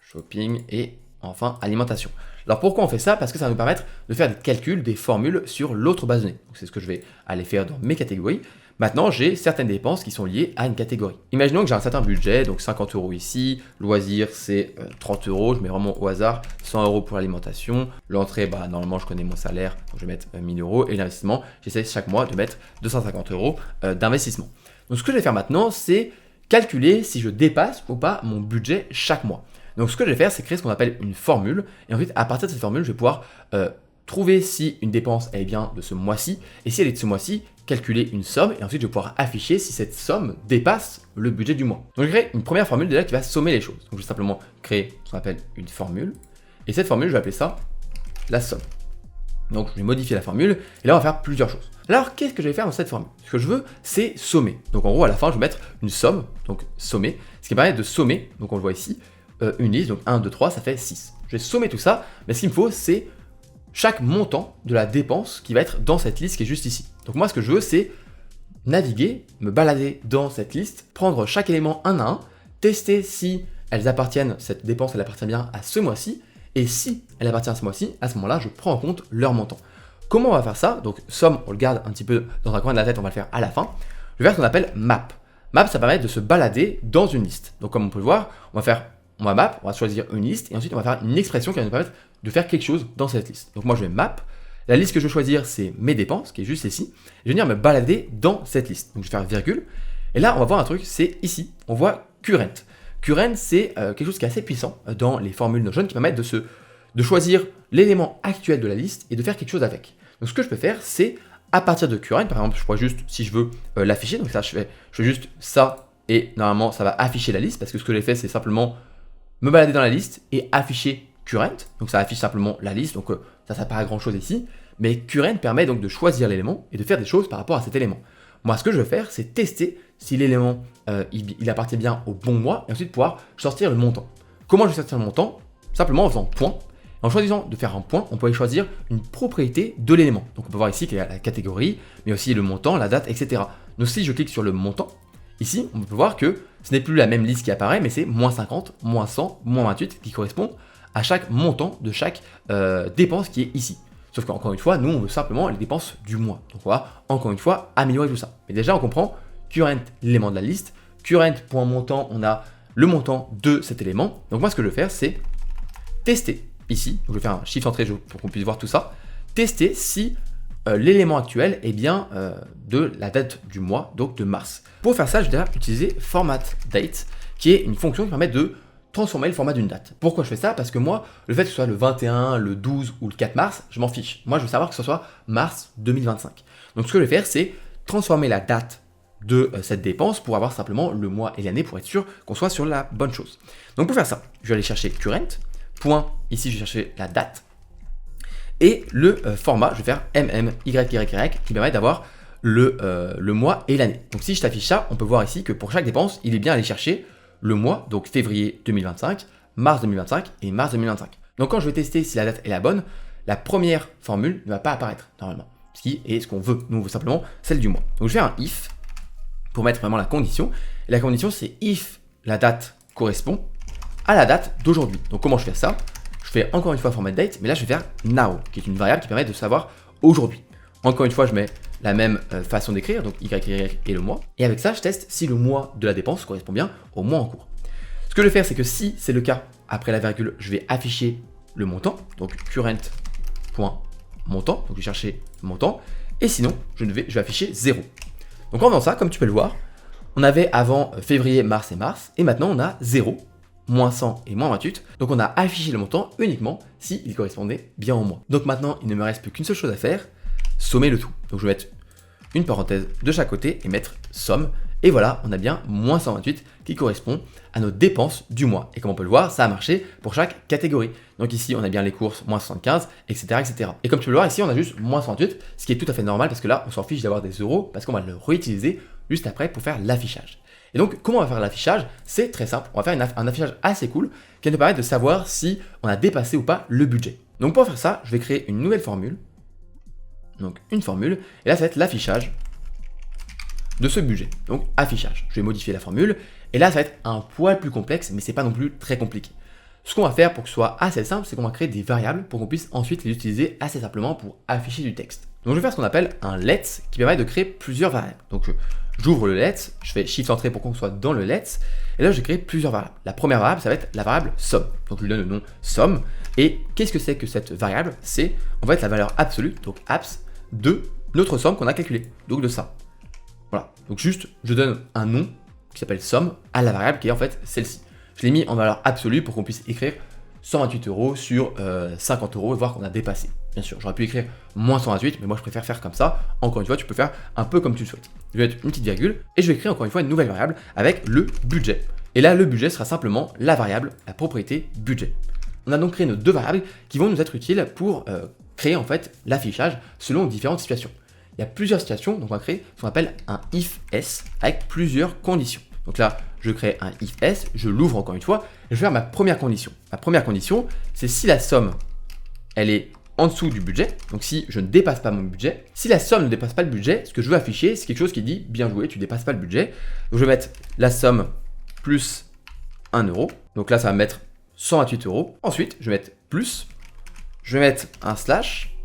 Shopping et enfin alimentation. Alors pourquoi on fait ça? Parce que ça va nous permettre de faire des calculs, des formules sur l'autre base de données. Donc c'est ce que je vais aller faire dans mes catégories. Maintenant, j'ai certaines dépenses qui sont liées à une catégorie. Imaginons que j'ai un certain budget, donc 50 € ici, loisirs c'est 30 €, je mets vraiment au hasard, 100 € pour l'alimentation, l'entrée, normalement je connais mon salaire, donc je vais mettre 1000 €, et l'investissement, j'essaie chaque mois de mettre 250 € d'investissement. Donc ce que je vais faire maintenant, c'est calculer si je dépasse ou pas mon budget chaque mois. Donc ce que je vais faire, c'est créer ce qu'on appelle une formule, et ensuite à partir de cette formule, je vais pouvoir trouver si une dépense est bien de ce mois-ci, et si elle est de ce mois-ci, calculer une somme, et ensuite je vais pouvoir afficher si cette somme dépasse le budget du mois. Donc je crée une première formule déjà qui va sommer les choses. Donc je vais simplement créer ce qu'on appelle une formule, et cette formule, je vais appeler ça la somme. Donc je vais modifier la formule, et là on va faire plusieurs choses. Alors qu'est-ce que je vais faire dans cette formule? Ce que je veux, c'est sommer. Donc en gros, à la fin, je vais mettre une somme, donc sommer, ce qui permet de sommer, donc on le voit ici, une liste, donc 1, 2, 3, ça fait 6. Je vais sommer tout ça, mais ce qu'il me faut, c'est chaque montant de la dépense qui va être dans cette liste qui est juste ici. Donc moi, ce que je veux, c'est naviguer, me balader dans cette liste, prendre chaque élément un à un, tester si elles appartiennent, cette dépense, elle appartient bien à ce mois-ci, et si elle appartient à ce mois-ci, à ce moment-là, je prends en compte leur montant. Comment on va faire ça? Donc somme, on le garde un petit peu dans un coin de la tête, on va le faire à la fin. Je vais faire ce qu'on appelle map. Map, ça permet de se balader dans une liste. Donc comme on peut le voir, on va choisir une liste et ensuite on va faire une expression qui va nous permettre de faire quelque chose dans cette liste. Donc moi je vais map, la liste que je vais choisir c'est mes dépenses, qui est juste ici, je vais venir me balader dans cette liste. Donc je vais faire virgule, et là on va voir un truc, c'est ici, on voit current. Current c'est quelque chose qui est assez puissant dans les formules Notion qui permettent de choisir l'élément actuel de la liste et de faire quelque chose avec. Donc ce que je peux faire c'est, à partir de current, par exemple je pourrais juste, si je veux l'afficher, donc ça je fais juste ça, et normalement ça va afficher la liste, parce que ce que j'ai fait c'est simplement me balader dans la liste et afficher current, donc ça affiche simplement la liste, donc ça sert pas à grand chose ici, mais current permet donc de choisir l'élément et de faire des choses par rapport à cet élément. Moi ce que je veux faire c'est tester si l'élément il appartient bien au bon mois et ensuite pouvoir sortir le montant. Comment je vais sortir le montant? Simplement en faisant point. En choisissant de faire un point, on peut choisir une propriété de l'élément. Donc on peut voir ici qu'il y a la catégorie, mais aussi le montant, la date, etc. Donc si je clique sur le montant, ici, on peut voir que ce n'est plus la même liste qui apparaît, mais c'est moins 50, moins 100, moins 28 qui correspond à chaque montant de chaque dépense qui est ici. Sauf qu'encore une fois, nous, on veut simplement les dépenses du mois. Donc on va, encore une fois, améliorer tout ça. Mais déjà, on comprend current, l'élément de la liste. Current.montant, on a le montant de cet élément. Donc moi, ce que je vais faire, c'est tester ici. Donc je vais faire un chiffre entrée pour qu'on puisse voir tout ça. Tester si l'élément actuel est bien de la date du mois, donc de mars. Pour faire ça, je vais déjà utiliser format date, qui est une fonction qui permet de transformer le format d'une date. Pourquoi je fais ça? Parce que moi, le fait que ce soit le 21, le 12 ou le 4 mars, je m'en fiche. Moi, je veux savoir que ce soit mars 2025. Donc ce que je vais faire, c'est transformer la date de cette dépense pour avoir simplement le mois et l'année pour être sûr qu'on soit sur la bonne chose. Donc pour faire ça, je vais aller chercher current, point, ici je vais chercher la date, et le format, je vais faire MMYYY qui permet d'avoir le mois et l'année. Donc si je t'affiche ça, on peut voir ici que pour chaque dépense, il est bien allé chercher le mois, donc février 2025, mars 2025 et mars 2025. Donc quand je vais tester si la date est la bonne, la première formule ne va pas apparaître normalement, ce qui est ce qu'on veut. Nous on veut simplement celle du mois. Donc je fais un if pour mettre vraiment la condition. Et la condition c'est if la date correspond à la date d'aujourd'hui. Donc comment je fais ça? Je fais encore une fois format date, mais là je vais faire now, qui est une variable qui permet de savoir aujourd'hui. Encore une fois, je mets la même façon d'écrire, donc YY et le mois. Et avec ça, je teste si le mois de la dépense correspond bien au mois en cours. Ce que je vais faire, c'est que si c'est le cas, après la virgule, je vais afficher le montant, donc current.montant, donc je vais chercher montant, et sinon, je vais afficher 0. Donc en faisant ça, comme tu peux le voir, on avait avant février, mars, et maintenant on a 0, moins 100 et moins 28. Donc on a affiché le montant uniquement s'il correspondait bien au mois. Donc maintenant, il ne me reste plus qu'une seule chose à faire, sommer le tout. Donc je vais mettre une parenthèse de chaque côté et mettre somme. Et voilà, on a bien moins 128 qui correspond à nos dépenses du mois. Et comme on peut le voir, ça a marché pour chaque catégorie. Donc ici, on a bien les courses, moins 75, etc., etc. Et comme tu peux le voir, ici, on a juste moins 128, ce qui est tout à fait normal parce que là, on s'en fiche d'avoir des euros parce qu'on va le réutiliser juste après pour faire l'affichage. Et donc, comment on va faire l'affichage? C'est très simple. On va faire un affichage assez cool qui va nous permettre de savoir si on a dépassé ou pas le budget. Donc pour faire ça, je vais créer une nouvelle formule. Donc une formule. Et là, ça va être l'affichage de ce budget. Donc affichage. Je vais modifier la formule. Et là, ça va être un poil plus complexe, mais c'est pas non plus très compliqué. Ce qu'on va faire pour que ce soit assez simple, c'est qu'on va créer des variables pour qu'on puisse ensuite les utiliser assez simplement pour afficher du texte. Donc je vais faire ce qu'on appelle un let's qui permet de créer plusieurs variables. Donc j'ouvre le let's, je fais shift entrée pour qu'on soit dans le let's, et là je crée plusieurs variables. La première variable, ça va être la variable somme. Donc je lui donne le nom somme. Et qu'est-ce que c'est que cette variable? C'est en fait la valeur absolue, donc abs, de notre somme qu'on a calculée, donc de ça. Voilà, donc juste je donne un nom qui s'appelle somme à la variable qui est en fait celle-ci. Je l'ai mis en valeur absolue pour qu'on puisse écrire 128 euros sur 50 euros et voir qu'on a dépassé. Bien sûr, j'aurais pu écrire moins 128, mais moi je préfère faire comme ça. Encore une fois, tu peux faire un peu comme tu le souhaites. Je vais mettre une petite virgule et je vais créer encore une fois une nouvelle variable avec le budget. Et là, le budget sera simplement la variable, la propriété budget. On a donc créé nos deux variables qui vont nous être utiles pour créer en fait l'affichage selon différentes situations. Il y a plusieurs situations, donc on va créer ce qu'on appelle un if-s avec plusieurs conditions. Donc là, je crée un if-s, je l'ouvre encore une fois, et je vais faire ma première condition. Ma première condition, c'est si la somme, elle est en dessous du budget, donc si je ne dépasse pas mon budget. Si la somme ne dépasse pas le budget, ce que je veux afficher, c'est quelque chose qui dit bien joué, tu ne dépasses pas le budget. Donc je vais mettre la somme plus 1 euro. Donc là, ça va mettre 128 euros. Ensuite, je vais mettre plus, je vais mettre un slash,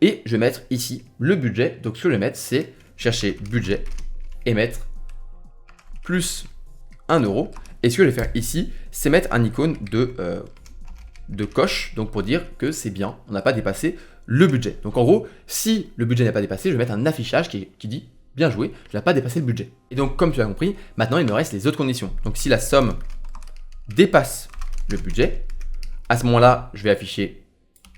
et je vais mettre ici le budget. Donc ce que je vais mettre, c'est chercher budget et mettre plus 1 euro. Et ce que je vais faire ici, c'est mettre un icône de coche, donc pour dire que c'est bien, on n'a pas dépassé le budget. Donc en gros, si le budget n'a pas dépassé, je vais mettre un affichage qui dit bien joué, je n'ai pas dépassé le budget. Et donc comme tu as compris, maintenant il me reste les autres conditions. Donc si la somme dépasse le budget, à ce moment-là, je vais afficher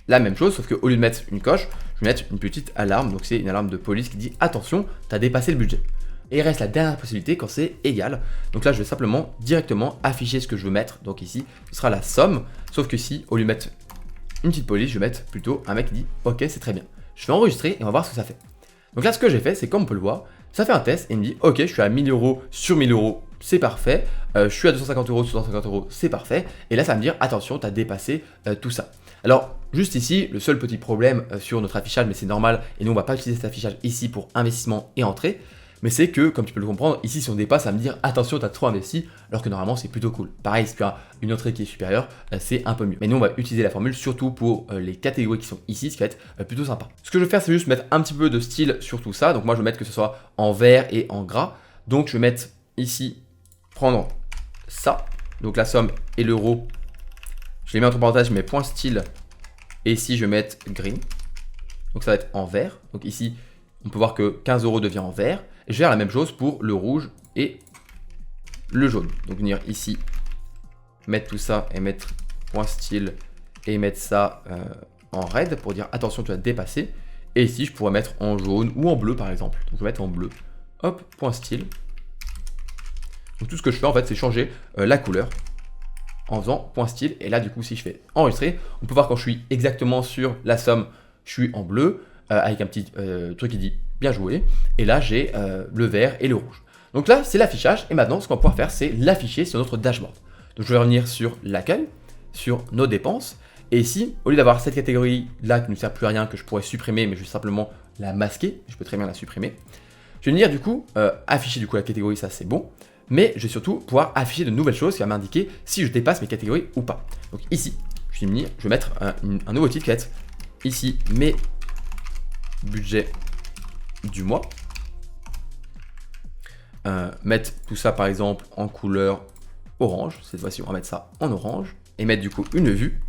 la même chose, sauf qu'au lieu de mettre une coche, je vais mettre une petite alarme. Donc c'est une alarme de police qui dit attention, tu as dépassé le budget. Et il reste la dernière possibilité quand c'est égal. Donc là, je vais simplement directement afficher ce que je veux mettre. Donc ici, ce sera la somme. Sauf que si, au lieu de mettre une petite police, je vais mettre plutôt un mec qui dit ok, c'est très bien. Je vais enregistrer et on va voir ce que ça fait. Donc là, ce que j'ai fait, c'est comme on peut le voir, ça fait un test et il me dit ok, je suis à 1000 euros sur 1000 euros, c'est parfait. Je suis à 250 euros sur 250 euros, c'est parfait. Et là, ça va me dire attention, tu as dépassé tout ça. Alors, juste ici, le seul petit problème sur notre affichage, mais c'est normal, et nous, on ne va pas utiliser cet affichage ici pour investissement et entrée. Mais c'est que, comme tu peux le comprendre, ici si on dépasse, ça va me dire attention, tu as trop investi, alors que normalement c'est plutôt cool. Pareil, si tu as une entrée qui est supérieure, c'est un peu mieux. Mais nous on va utiliser la formule surtout pour les catégories qui sont ici, ce qui va être plutôt sympa. Ce que je vais faire, c'est juste mettre un petit peu de style sur tout ça. Donc moi je vais mettre que ce soit en vert et en gras. Donc je vais mettre ici, prendre ça, donc la somme et l'euro. Je les mets entre parenthèses, je mets point style. Et ici je vais mettre green. Donc ça va être en vert. Donc ici, on peut voir que 15 euros devient en vert. Et je vais faire la même chose pour le rouge et le jaune. Donc venir ici, mettre tout ça et mettre point style et mettre ça en red pour dire attention, tu as dépassé. Et ici, je pourrais mettre en jaune ou en bleu par exemple. Donc je vais mettre en bleu. Hop, point style. Donc tout ce que je fais en fait, c'est changer la couleur en faisant point style. Et là, du coup, si je fais enregistrer, on peut voir quand je suis exactement sur la somme, je suis en bleu avec un petit truc qui dit bien joué. Et là, j'ai le vert et le rouge. Donc là, c'est l'affichage. Et maintenant, ce qu'on va pouvoir faire, c'est l'afficher sur notre dashboard. Donc je vais revenir sur l'accueil, sur nos dépenses. Et ici, au lieu d'avoir cette catégorie-là qui ne sert plus à rien, que je pourrais supprimer, mais je vais simplement la masquer, je peux très bien la supprimer. Je vais venir du coup afficher du coup la catégorie, ça c'est bon. Mais je vais surtout pouvoir afficher de nouvelles choses qui va m'indiquer si je dépasse mes catégories ou pas. Donc ici, je vais mettre un nouveau titre qui va être ici mes budgets du mois. Mettre tout ça par exemple en couleur orange. Cette fois-ci, on va mettre ça en orange. Et mettre du coup une vue.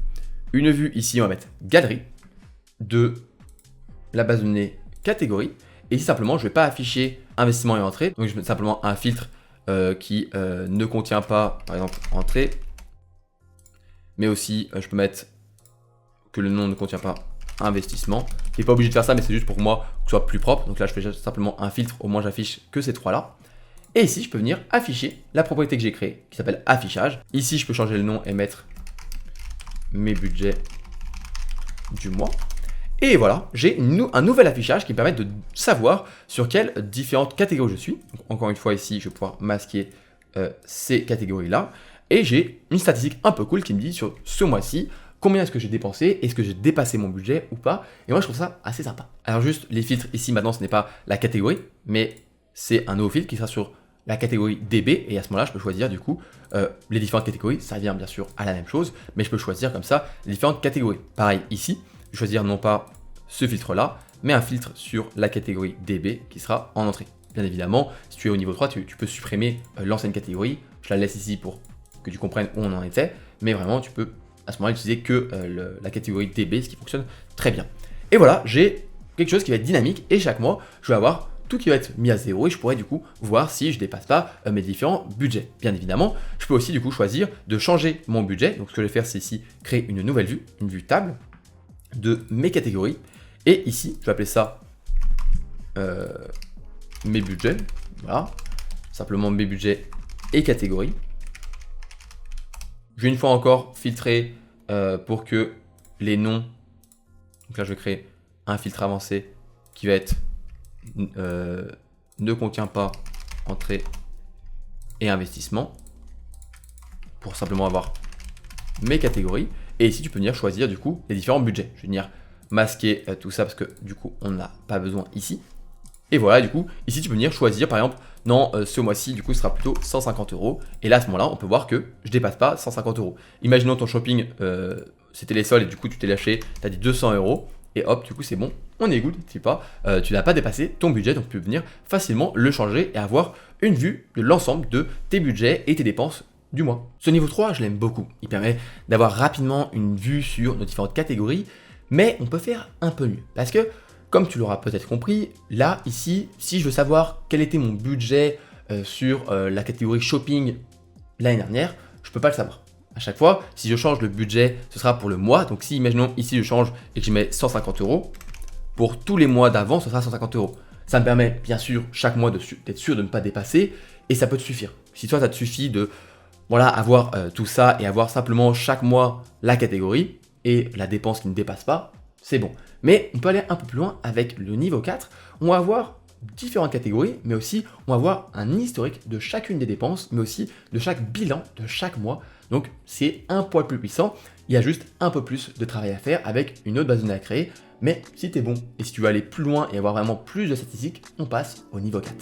Une vue ici, on va mettre galerie de la base de données catégorie. Et ici, simplement, je ne vais pas afficher investissement et entrée. Donc, je vais mettre simplement un filtre qui ne contient pas, par exemple, entrée mais aussi je peux mettre que le nom ne contient pas investissement. Tu n'es pas obligé de faire ça, mais c'est juste pour moi que ce soit plus propre. Donc là, je fais simplement un filtre, au moins j'affiche que ces trois-là. Et ici, je peux venir afficher la propriété que j'ai créée, qui s'appelle affichage. Ici, je peux changer le nom et mettre mes budgets du mois. Et voilà, j'ai un nouvel affichage qui me permet de savoir sur quelles différentes catégories je suis. Donc, encore une fois, ici, je vais pouvoir masquer ces catégories-là. Et j'ai une statistique un peu cool qui me dit sur ce mois-ci, combien est-ce que j'ai dépensé, est-ce que j'ai dépassé mon budget ou pas. Et moi, je trouve ça assez sympa. Alors juste, les filtres ici, maintenant, ce n'est pas la catégorie, mais c'est un nouveau filtre qui sera sur la catégorie DB. Et à ce moment-là, je peux choisir du coup les différentes catégories. Ça revient bien sûr à la même chose, mais je peux choisir comme ça les différentes catégories. Pareil, ici, je vais choisir non pas ce filtre-là, mais un filtre sur la catégorie DB qui sera en entrée. Bien évidemment, si tu es au niveau 3, tu peux supprimer l'ancienne catégorie. Je la laisse ici pour que tu comprennes où on en était, mais vraiment, tu peux à ce moment-là utiliser que la catégorie DB, ce qui fonctionne très bien. Et voilà, j'ai quelque chose qui va être dynamique et chaque mois, je vais avoir tout qui va être mis à zéro et je pourrais du coup voir si je dépasse pas mes différents budgets. Bien évidemment, je peux aussi du coup choisir de changer mon budget. Donc ce que je vais faire, c'est ici créer une nouvelle vue, une vue table de mes catégories. Et ici, je vais appeler ça mes budgets. Voilà, simplement mes budgets et catégories. Je vais une fois encore filtrer pour que les noms, donc là je vais créer un filtre avancé qui va être ne contient pas entrée et investissement pour simplement avoir mes catégories. Et ici tu peux venir choisir du coup les différents budgets. Je vais venir masquer tout ça parce que du coup on n'a pas besoin ici. Et voilà, du coup, ici tu peux venir choisir par exemple, non, ce mois-ci, du coup, ce sera plutôt 150 €. Et là, à ce moment-là, on peut voir que je dépasse pas 150 €. Imaginons ton shopping, c'était les soldes et du coup, tu t'es lâché, tu as dit 200 € et hop, du coup, c'est bon, on est good, tu n'as pas dépassé ton budget, donc tu peux venir facilement le changer et avoir une vue de l'ensemble de tes budgets et tes dépenses du mois. Ce niveau 3, je l'aime beaucoup. Il permet d'avoir rapidement une vue sur nos différentes catégories, mais on peut faire un peu mieux parce que comme tu l'auras peut-être compris, là, ici, si je veux savoir quel était mon budget sur la catégorie shopping l'année dernière, je ne peux pas le savoir. À chaque fois, si je change le budget, ce sera pour le mois. Donc si, imaginons, ici, je change et que je mets 150 €, pour tous les mois d'avant, ce sera 150 €. Ça me permet, bien sûr, chaque mois d'être sûr de ne pas dépasser et ça peut te suffire. Si toi, ça te suffit de avoir tout ça et avoir simplement chaque mois la catégorie et la dépense qui ne dépasse pas, c'est bon. Mais on peut aller un peu plus loin avec le niveau 4. On va avoir différentes catégories, mais aussi on va avoir un historique de chacune des dépenses, mais aussi de chaque bilan de chaque mois. Donc c'est un poil plus puissant. Il y a juste un peu plus de travail à faire avec une autre base de données à créer. Mais si tu es bon et si tu veux aller plus loin et avoir vraiment plus de statistiques, on passe au niveau 4.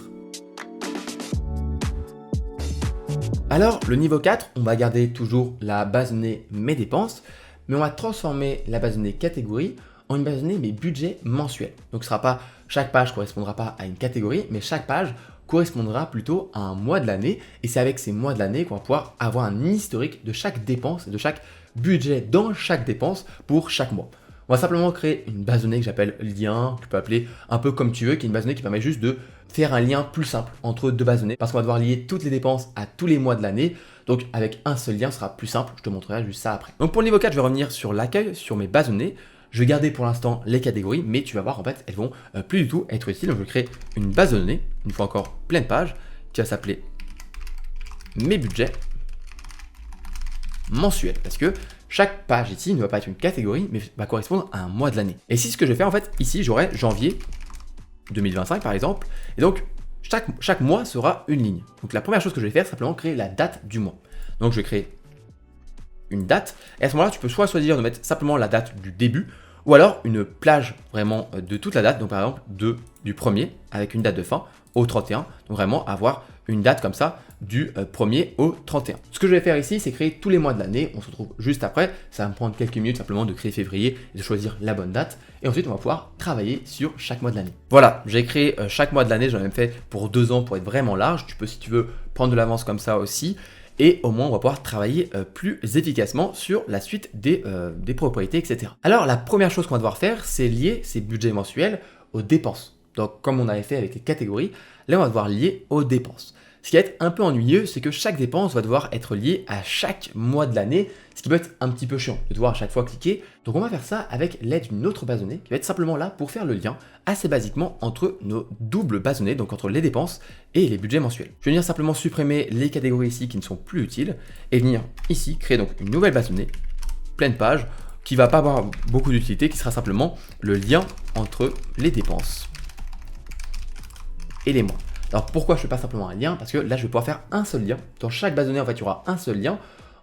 Alors le niveau 4, on va garder toujours la base de données mes dépenses, mais on va transformer la base de données catégorie en une base de données mes budgets mensuels. Donc ce sera pas, chaque page correspondra pas à une catégorie, mais chaque page correspondra plutôt à un mois de l'année. Et c'est avec ces mois de l'année qu'on va pouvoir avoir un historique de chaque dépense et de chaque budget dans chaque dépense pour chaque mois. On va simplement créer une base de données que j'appelle lien, que tu peux appeler un peu comme tu veux, qui est une base de données qui permet juste de faire un lien plus simple entre deux bases de données, parce qu'on va devoir lier toutes les dépenses à tous les mois de l'année. Donc avec un seul lien, ce sera plus simple. Je te montrerai juste ça après. Donc pour le niveau 4, je vais revenir sur l'accueil, sur mes bases de données. Je vais garder pour l'instant les catégories, mais tu vas voir en fait, elles vont plus du tout être utiles. Donc je vais créer une base de données, une fois encore pleine page, qui va s'appeler mes budgets mensuels, parce que chaque page ici ne va pas être une catégorie, mais va correspondre à un mois de l'année. Et si ce que je vais faire en fait, ici j'aurai janvier 2025 par exemple, et donc chaque mois sera une ligne. Donc la première chose que je vais faire, c'est simplement créer la date du mois. Donc je vais créer une date, et à ce moment-là, tu peux soit choisir de mettre simplement la date du début, ou alors une plage vraiment de toute la date, donc par exemple du 1er avec une date de fin au 31, donc vraiment avoir une date comme ça du 1er au 31. Ce que je vais faire ici, c'est créer tous les mois de l'année, on se retrouve juste après, ça va me prendre quelques minutes simplement de créer février et de choisir la bonne date, et ensuite on va pouvoir travailler sur chaque mois de l'année. Voilà, j'ai créé chaque mois de l'année, j'en ai même fait pour 2 ans pour être vraiment large, tu peux si tu veux prendre de l'avance comme ça aussi, et au moins on va pouvoir travailler plus efficacement sur la suite des propriétés, etc. Alors la première chose qu'on va devoir faire, c'est lier ces budgets mensuels aux dépenses. Donc comme on avait fait avec les catégories, là on va devoir lier aux dépenses. Ce qui va être un peu ennuyeux, c'est que chaque dépense va devoir être liée à chaque mois de l'année, ce qui peut être un petit peu chiant de devoir à chaque fois cliquer. Donc on va faire ça avec l'aide d'une autre base de données qui va être simplement là pour faire le lien assez basiquement entre nos doubles bases de données, donc entre les dépenses et les budgets mensuels. Je vais venir simplement supprimer les catégories ici qui ne sont plus utiles et venir ici créer donc une nouvelle base de données, pleine page, qui va pas avoir beaucoup d'utilité, qui sera simplement le lien entre les dépenses et les mois. Alors pourquoi je fais pas simplement un lien? Parce que là je vais pouvoir faire un seul lien. Dans chaque base de données, en fait, il y aura un seul lien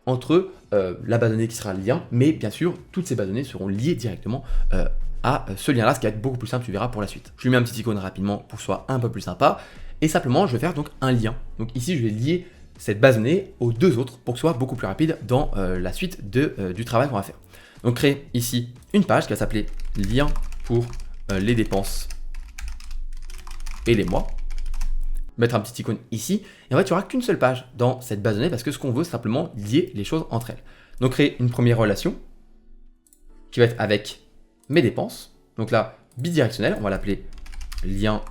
entre la base de données qui sera le lien, mais bien sûr, toutes ces bases de données seront liées directement à ce lien-là, ce qui va être beaucoup plus simple, tu verras pour la suite. Je lui mets un petit icône rapidement pour que ce soit un peu plus sympa, et simplement je vais faire donc un lien. Donc ici je vais lier cette base de données aux deux autres pour que ce soit beaucoup plus rapide dans la suite du travail qu'on va faire. Donc créer ici une page qui va s'appeler lien pour les dépenses et les mois. Mettre un petit icône ici, et en fait il n'y aura qu'une seule page dans cette base de données parce que ce qu'on veut c'est simplement lier les choses entre elles. Donc créer une première relation qui va être avec mes dépenses, donc là bidirectionnel, on va l'appeler lien,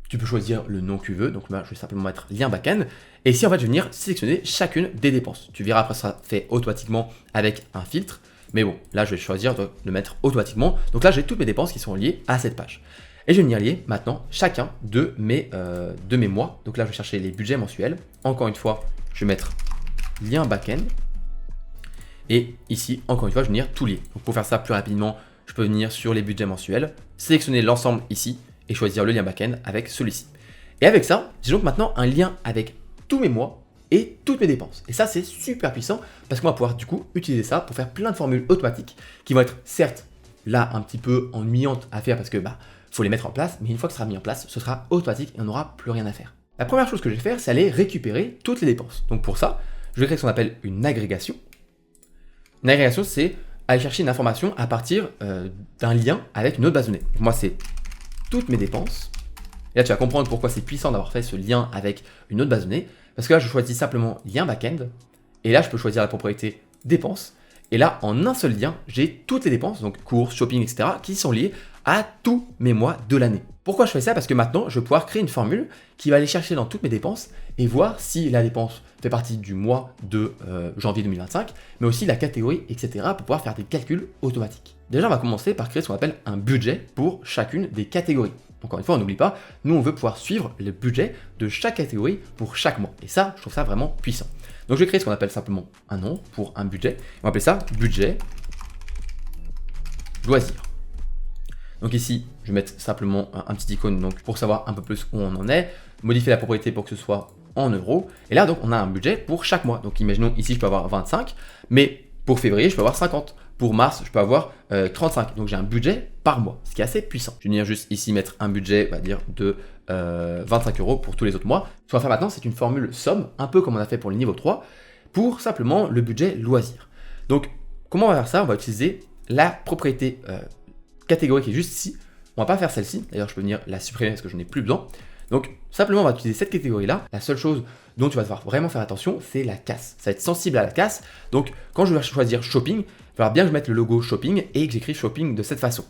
tu peux choisir le nom que tu veux, donc là je vais simplement mettre lien backend, et ici en fait je vais venir sélectionner chacune des dépenses. Tu verras après ça fait automatiquement avec un filtre, mais bon là je vais choisir de le mettre automatiquement, donc là j'ai toutes mes dépenses qui sont liées à cette page. Et je vais venir lier maintenant chacun de mes mois. Donc là, je vais chercher les budgets mensuels. Encore une fois, je vais mettre lien backend. Et ici, encore une fois, je vais venir tout lier. Donc pour faire ça plus rapidement, je peux venir sur les budgets mensuels, sélectionner l'ensemble ici et choisir le lien backend avec celui-ci. Et avec ça, j'ai donc maintenant un lien avec tous mes mois et toutes mes dépenses. Et ça, c'est super puissant parce qu'on va pouvoir du coup utiliser ça pour faire plein de formules automatiques qui vont être certes là un petit peu ennuyantes à faire parce que faut les mettre en place, mais une fois que ce sera mis en place, ce sera automatique et on n'aura plus rien à faire. La première chose que je vais faire, c'est aller récupérer toutes les dépenses. Donc pour ça, je vais créer ce qu'on appelle une agrégation. Une agrégation, c'est aller chercher une information à partir d'un lien avec une autre base de données. Donc moi, c'est toutes mes dépenses. Et là, tu vas comprendre pourquoi c'est puissant d'avoir fait ce lien avec une autre base de données. Parce que là, je choisis simplement lien backend. Et là, je peux choisir la propriété dépenses. Et là, en un seul lien, j'ai toutes les dépenses, donc courses, shopping, etc., qui sont liées à tous mes mois de l'année. Pourquoi je fais ça? Parce que maintenant, je vais pouvoir créer une formule qui va aller chercher dans toutes mes dépenses et voir si la dépense fait partie du mois de janvier 2025, mais aussi la catégorie, etc., pour pouvoir faire des calculs automatiques. Déjà, on va commencer par créer ce qu'on appelle un budget pour chacune des catégories. Encore une fois, on n'oublie pas, nous, on veut pouvoir suivre le budget de chaque catégorie pour chaque mois. Et ça, je trouve ça vraiment puissant. Donc, je vais créer ce qu'on appelle simplement un nom pour un budget. On va appeler ça budget loisirs. Donc ici, je vais mettre simplement un petit icône donc pour savoir un peu plus où on en est, modifier la propriété pour que ce soit en euros. Et là, donc, on a un budget pour chaque mois. Donc, imaginons ici, je peux avoir 25, mais pour février, je peux avoir 50. Pour mars, je peux avoir 35. Donc, j'ai un budget par mois, ce qui est assez puissant. Je vais venir juste ici mettre un budget, on va dire, de 25 € pour tous les autres mois. Ce qu'on va faire maintenant, c'est une formule somme, un peu comme on a fait pour le niveau 3, pour simplement le budget loisir. Donc, comment on va faire ça? On va utiliser la propriété catégorie qui est juste ici. On va pas faire celle-ci. D'ailleurs, je peux venir la supprimer parce que je n'en ai plus besoin. Donc, simplement, on va utiliser cette catégorie-là. La seule chose dont tu vas devoir vraiment faire attention, c'est la casse. Ça va être sensible à la casse. Donc, quand je vais choisir shopping, il va falloir bien que je mette le logo shopping et que j'écris shopping de cette façon.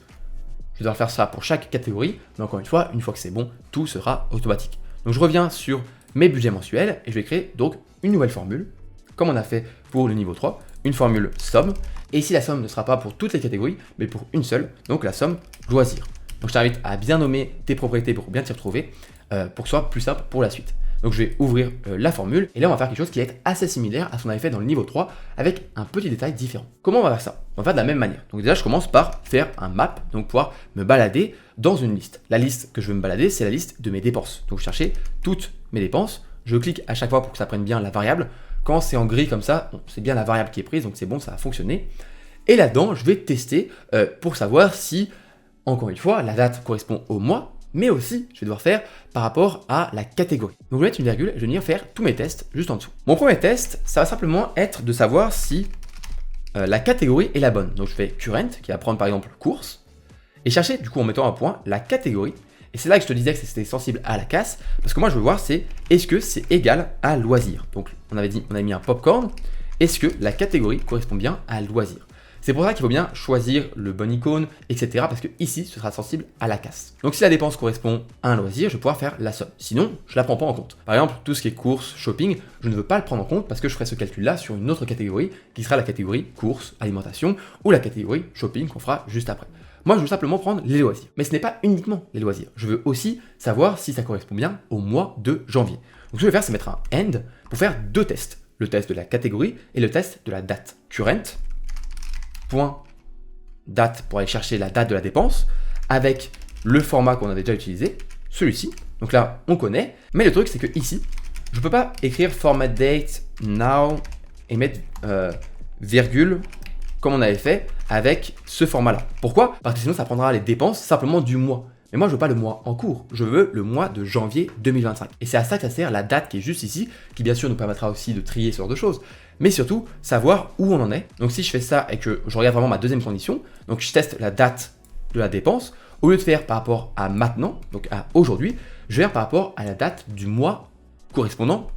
Je vais devoir faire ça pour chaque catégorie. Mais encore une fois que c'est bon, tout sera automatique. Donc, je reviens sur mes budgets mensuels et je vais créer donc une nouvelle formule, comme on a fait pour le niveau 3, une formule somme. Et ici, la somme ne sera pas pour toutes les catégories, mais pour une seule, donc la somme loisir. Donc je t'invite à bien nommer tes propriétés pour bien t'y retrouver, pour que ce soit plus simple pour la suite. Donc je vais ouvrir la formule, et là on va faire quelque chose qui va être assez similaire à ce qu'on avait fait dans le niveau 3, avec un petit détail différent. Comment on va faire ça? On va faire de la même manière. Donc déjà je commence par faire un map, donc pouvoir me balader dans une liste. La liste que je veux me balader, c'est la liste de mes dépenses. Donc je cherchais toutes mes dépenses, je clique à chaque fois pour que ça prenne bien la variable. Quand c'est en gris comme ça, c'est bien la variable qui est prise, donc c'est bon, ça a fonctionné. Et là-dedans, je vais tester pour savoir si, encore une fois, la date correspond au mois, mais aussi, je vais devoir faire par rapport à la catégorie. Donc je vais mettre une virgule, je vais venir faire tous mes tests juste en dessous. Mon premier test, ça va simplement être de savoir si la catégorie est la bonne. Donc je fais current, qui va prendre par exemple course, et chercher du coup en mettant un point la catégorie. Et c'est là que je te disais que c'était sensible à la casse, parce que moi je veux voir c'est est-ce que c'est égal à loisir. Donc on avait mis un popcorn, est-ce que la catégorie correspond bien à loisir. C'est pour ça qu'il faut bien choisir le bon icône, etc. Parce que ici, ce sera sensible à la casse. Donc si la dépense correspond à un loisir, je vais pouvoir faire la somme. Sinon, je la prends pas en compte. Par exemple, tout ce qui est courses, shopping, je ne veux pas le prendre en compte parce que je ferai ce calcul-là sur une autre catégorie qui sera la catégorie courses, alimentation ou la catégorie shopping qu'on fera juste après. Moi, je veux simplement prendre les loisirs. Mais ce n'est pas uniquement les loisirs. Je veux aussi savoir si ça correspond bien au mois de janvier. Donc ce que je vais faire, c'est mettre un end pour faire deux tests. Le test de la catégorie et le test de la date. Current, point date pour aller chercher la date de la dépense avec le format qu'on avait déjà utilisé, celui-ci. Donc là, on connaît. Mais le truc, c'est que ici, je ne peux pas écrire format date now et mettre virgule comme on avait fait avec ce format-là. Pourquoi? Parce que sinon, ça prendra les dépenses simplement du mois. Mais moi, je veux pas le mois en cours, je veux le mois de janvier 2025. Et c'est à ça que ça sert la date qui est juste ici, qui bien sûr nous permettra aussi de trier ce genre de choses, mais surtout savoir où on en est. Donc si je fais ça et que je regarde vraiment ma deuxième condition, donc je teste la date de la dépense, au lieu de faire par rapport à maintenant, donc à aujourd'hui, je vais faire par rapport à la date du mois correspondant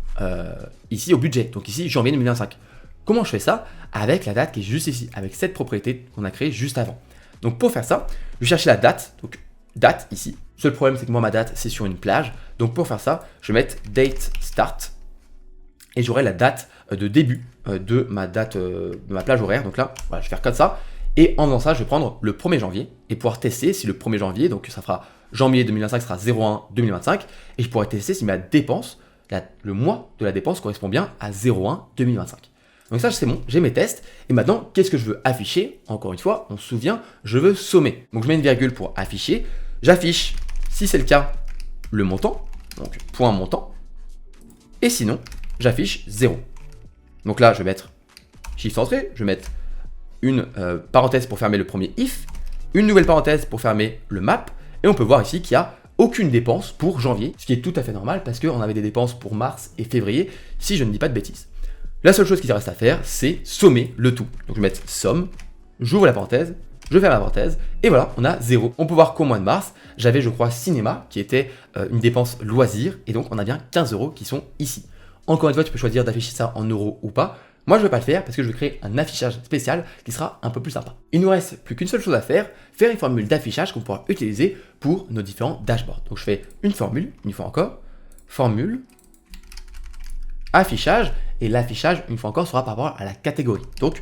ici au budget, donc ici janvier 2025. Comment je fais ça? Avec la date qui est juste ici, avec cette propriété qu'on a créée juste avant. Donc pour faire ça, je vais chercher la date, donc date ici. Le seul problème, c'est que moi, ma date, c'est sur une plage. Donc pour faire ça, je vais mettre date start et j'aurai la date de début de ma date de ma plage horaire. Donc là, voilà, je vais faire comme ça. Et en faisant ça, je vais prendre le 1er janvier et pouvoir tester si le 1er janvier, donc ça fera janvier 2025, sera 01 2025. Et je pourrai tester si ma dépense, le mois de la dépense correspond bien à 01 2025. Donc ça, c'est bon, j'ai mes tests. Et maintenant, qu'est-ce que je veux afficher? Encore une fois, on se souvient, je veux sommer. Donc je mets une virgule pour afficher. J'affiche, si c'est le cas, le montant. Donc point montant. Et sinon, j'affiche 0. Donc là, je vais mettre chiffre centré. Je vais mettre une parenthèse pour fermer le premier if. Une nouvelle parenthèse pour fermer le map. Et on peut voir ici qu'il n'y a aucune dépense pour janvier. Ce qui est tout à fait normal parce qu'on avait des dépenses pour mars et février, si je ne dis pas de bêtises. La seule chose qui reste à faire, c'est sommer le tout. Donc je vais mettre somme, j'ouvre la parenthèse, je ferme la parenthèse, et voilà, on a 0. On peut voir qu'au mois de mars, j'avais, je crois, cinéma, qui était une dépense loisir, et donc on a bien 15 € qui sont ici. Encore une fois, tu peux choisir d'afficher ça en euros ou pas. Moi, je ne vais pas le faire parce que je vais créer un affichage spécial qui sera un peu plus sympa. Il ne nous reste plus qu'une seule chose à faire une formule d'affichage qu'on pourra utiliser pour nos différents dashboards. Donc je fais une formule, une fois encore, formule, affichage, et l'affichage, une fois encore, sera par rapport à la catégorie. Donc,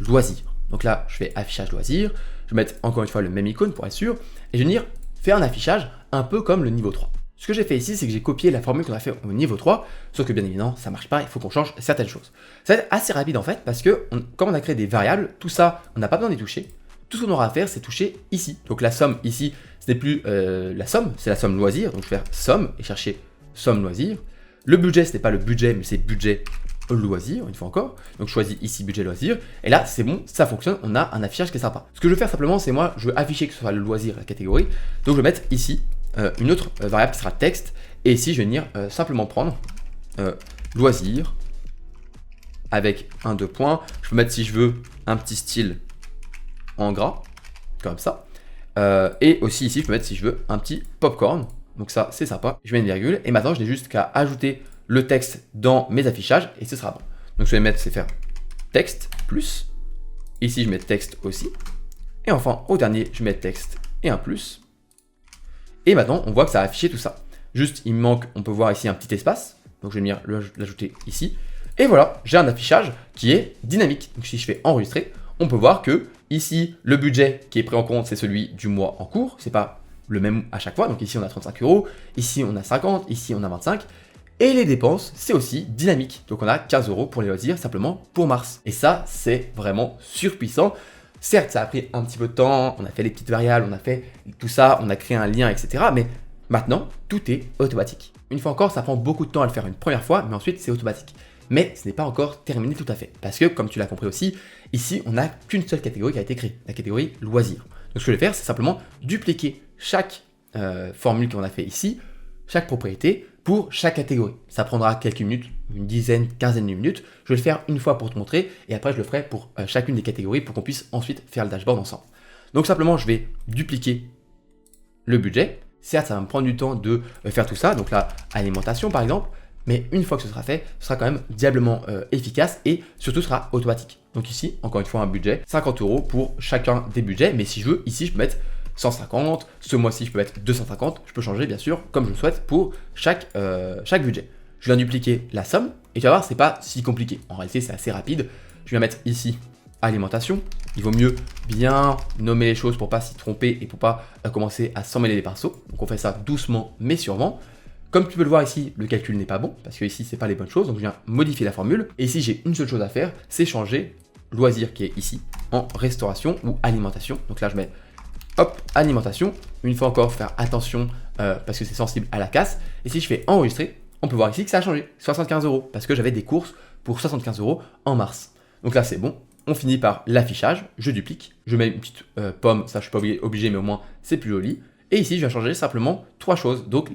loisir. Donc là, je fais affichage loisir. Je vais mettre encore une fois le même icône pour être sûr. Et je vais venir faire un affichage un peu comme le niveau 3. Ce que j'ai fait ici, c'est que j'ai copié la formule qu'on a fait au niveau 3. Sauf que bien évidemment, ça ne marche pas. Il faut qu'on change certaines choses. Ça va être assez rapide en fait, parce que comme on a créé des variables, tout ça, on n'a pas besoin d'y toucher. Tout ce qu'on aura à faire, c'est toucher ici. Donc la somme ici, ce n'est plus la somme, c'est la somme loisir. Donc je vais faire somme et chercher somme loisir. Le budget, ce n'est pas le budget, mais c'est budget loisir, une fois encore. Donc je choisis ici budget loisir. Et là, c'est bon, ça fonctionne, on a un affichage qui est sympa. Ce que je veux faire simplement, c'est moi, je veux afficher que ce soit le loisir, la catégorie. Donc je vais mettre ici une autre variable qui sera texte. Et ici, je vais venir simplement prendre loisir avec un 2 points. Je peux mettre, si je veux, un petit style en gras, comme ça. Et aussi ici, je peux mettre, si je veux, un petit popcorn. Donc ça, c'est sympa. Je mets une virgule. Et maintenant, je n'ai juste qu'à ajouter le texte dans mes affichages et ce sera bon. Donc ce que je vais mettre, c'est faire texte plus. Ici, je mets texte aussi. Et enfin, au dernier, je mets texte et un plus. Et maintenant, on voit que ça a affiché tout ça. Juste, il me manque, on peut voir ici un petit espace. Donc je vais venir l'ajouter ici. Et voilà, j'ai un affichage qui est dynamique. Donc si je fais enregistrer, on peut voir que ici, le budget qui est pris en compte, c'est celui du mois en cours. C'est pas le même à chaque fois. Donc ici, on a 35 €. Ici, on a 50. Ici, on a 25. Et les dépenses, c'est aussi dynamique. Donc on a 15 € pour les loisirs, simplement pour mars. Et ça, c'est vraiment surpuissant. Certes, ça a pris un petit peu de temps, on a fait les petites variables, on a fait tout ça, on a créé un lien, etc. Mais maintenant, tout est automatique. Une fois encore, ça prend beaucoup de temps à le faire une première fois, mais ensuite, c'est automatique. Mais ce n'est pas encore terminé tout à fait. Parce que, comme tu l'as compris aussi, ici, on n'a qu'une seule catégorie qui a été créée, la catégorie loisirs. Donc ce que je vais faire, c'est simplement dupliquer chaque formule qu'on a fait ici, chaque propriété, pour chaque catégorie. Ça prendra quelques minutes, une dizaine, quinzaine de minutes. Je vais le faire une fois pour te montrer et après je le ferai pour chacune des catégories pour qu'on puisse ensuite faire le dashboard ensemble. Donc simplement, je vais dupliquer le budget. Certes, ça va me prendre du temps de faire tout ça. Donc là, alimentation par exemple. mais une fois que ce sera fait, ce sera quand même diablement efficace et surtout sera automatique. Donc ici, encore une fois, un budget, 50 € pour chacun des budgets, mais si je veux, ici, je peux mettre 150, ce mois-ci, je peux mettre 250, je peux changer, bien sûr, comme je le souhaite pour chaque budget. Je viens dupliquer la somme, et tu vas voir, c'est pas si compliqué. En réalité, c'est assez rapide. Je viens mettre ici alimentation. Il vaut mieux bien nommer les choses pour pas s'y tromper et pour pas commencer à s'emmêler les pinceaux. Donc on fait ça doucement mais sûrement. Comme tu peux le voir ici, le calcul n'est pas bon parce que ici c'est pas les bonnes choses. Donc je viens modifier la formule. Et ici j'ai une seule chose à faire, c'est changer loisir qui est ici en restauration ou alimentation. Donc là je mets hop alimentation. Une fois encore faire attention parce que c'est sensible à la casse. Et si je fais enregistrer, on peut voir ici que ça a changé, 75 € parce que j'avais des courses pour 75 € en mars. Donc là c'est bon. On finit par l'affichage, je duplique, je mets une petite pomme, ça je suis pas obligé mais au moins c'est plus joli. Et ici je vais changer simplement 3 choses, donc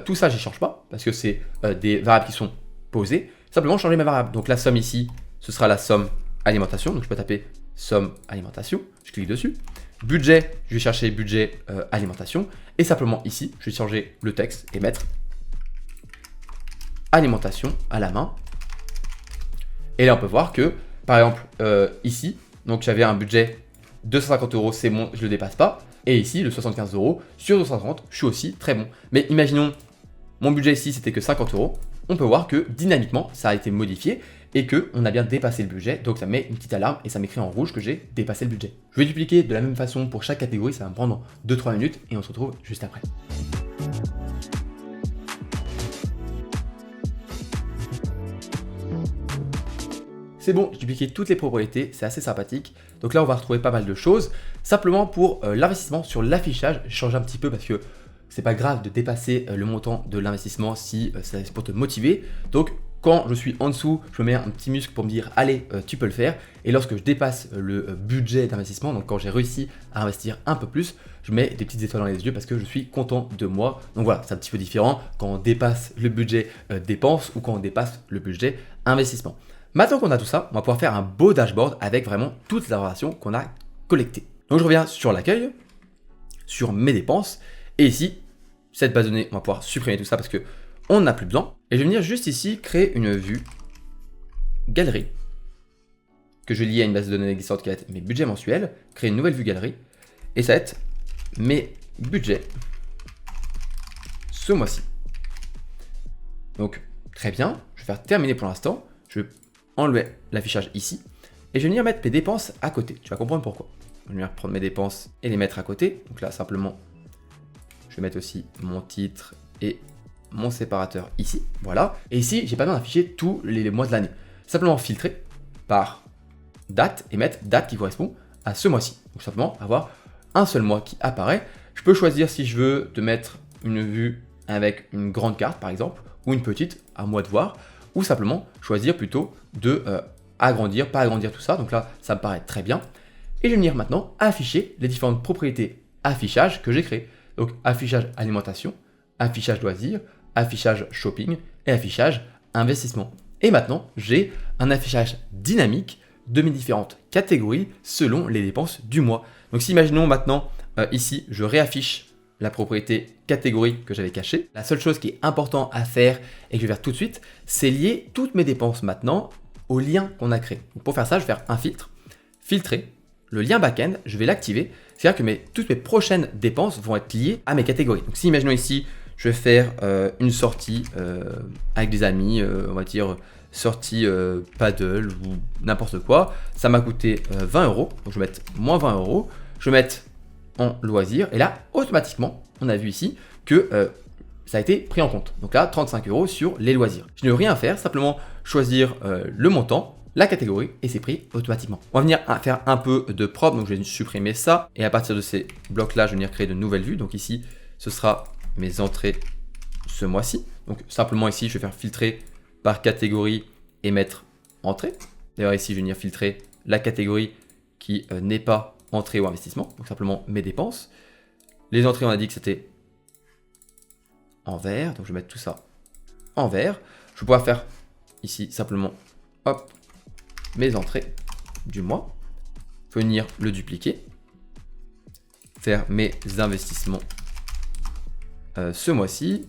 tout ça j'y change pas parce que c'est des variables qui sont posées, simplement changer ma variable. Donc la somme ici, ce sera la somme alimentation, donc je peux taper somme alimentation, je clique dessus. Budget, je vais chercher budget alimentation, et simplement ici je vais changer le texte et mettre alimentation à la main. Et là on peut voir que par exemple, ici, donc j'avais un budget 250 €, c'est bon, je ne le dépasse pas. Et ici, le 75 € sur 230, je suis aussi très bon. Mais imaginons, mon budget ici, c'était que 50 €. On peut voir que dynamiquement, ça a été modifié et qu'on a bien dépassé le budget. Donc ça met une petite alarme et ça m'écrit en rouge que j'ai dépassé le budget. Je vais dupliquer de la même façon pour chaque catégorie, ça va me prendre 2-3 minutes et on se retrouve juste après. C'est bon, j'ai dupliqué toutes les propriétés, c'est assez sympathique. Donc là, on va retrouver pas mal de choses. Simplement pour l'investissement sur l'affichage, je change un petit peu parce que c'est pas grave de dépasser le montant de l'investissement si c'est pour te motiver. Donc quand je suis en dessous, je me mets un petit muscle pour me dire allez, tu peux le faire. Et lorsque je dépasse le budget d'investissement, donc quand j'ai réussi à investir un peu plus, je mets des petites étoiles dans les yeux parce que je suis content de moi. Donc voilà, c'est un petit peu différent quand on dépasse le budget dépense ou quand on dépasse le budget investissement. Maintenant qu'on a tout ça, on va pouvoir faire un beau dashboard avec vraiment toutes les informations qu'on a collectées. Donc je reviens sur l'accueil, sur mes dépenses, et ici, cette base de données, on va pouvoir supprimer tout ça parce qu'on n'a plus besoin. Et je vais venir juste ici créer une vue galerie que je vais lier à une base de données existante qui va être mes budgets mensuels, créer une nouvelle vue galerie, et ça va être mes budgets ce mois-ci. Donc très bien, je vais faire terminer pour l'instant. Je vais enlever l'affichage ici et je vais venir mettre mes dépenses à côté. Tu vas comprendre pourquoi. Je vais venir prendre mes dépenses et les mettre à côté. Donc là, simplement, je vais mettre aussi mon titre et mon séparateur ici. Voilà. Et ici, j'ai pas besoin d'afficher tous les mois de l'année. Simplement filtrer par date et mettre date qui correspond à ce mois-ci. Donc simplement avoir un seul mois qui apparaît. Je peux choisir si je veux de mettre une vue avec une grande carte par exemple ou une petite, à moi de voir. Ou simplement choisir plutôt de agrandir, pas agrandir tout ça. Donc là, ça me paraît très bien. Et je vais venir maintenant afficher les différentes propriétés affichage que j'ai créées. Donc affichage alimentation, affichage loisirs, affichage shopping et affichage investissement. Et maintenant, j'ai un affichage dynamique de mes différentes catégories selon les dépenses du mois. Donc si imaginons maintenant, ici, je réaffiche la propriété catégorie que j'avais cachée. La seule chose qui est importante à faire et que je vais faire tout de suite, c'est lier toutes mes dépenses maintenant au lien qu'on a créé. Donc pour faire ça, je vais faire un filtre, filtrer, le lien back-end, je vais l'activer. C'est-à-dire que toutes mes prochaines dépenses vont être liées à mes catégories. Donc si imaginons ici, je vais faire une sortie avec des amis, on va dire sortie paddle ou n'importe quoi. Ça m'a coûté 20 €, donc je vais mettre moins 20 €. Je vais mettre en loisir et là automatiquement on a vu ici que ça a été pris en compte. Donc là 35 € sur les loisirs. Je ne veux rien faire, simplement choisir le montant, la catégorie et c'est pris automatiquement. On va venir faire un peu de propre, donc je vais supprimer ça et à partir de ces blocs là je vais venir créer de nouvelles vues. Donc ici ce sera mes entrées ce mois-ci. Donc simplement ici je vais faire filtrer par catégorie et mettre entrée. D'ailleurs ici je vais venir filtrer la catégorie qui n'est pas entrée ou investissement, donc simplement mes dépenses. Les entrées, on a dit que c'était en vert, donc je vais mettre tout ça en vert. Je vais pouvoir faire ici simplement, hop, mes entrées du mois, venir le dupliquer, faire mes investissements ce mois-ci,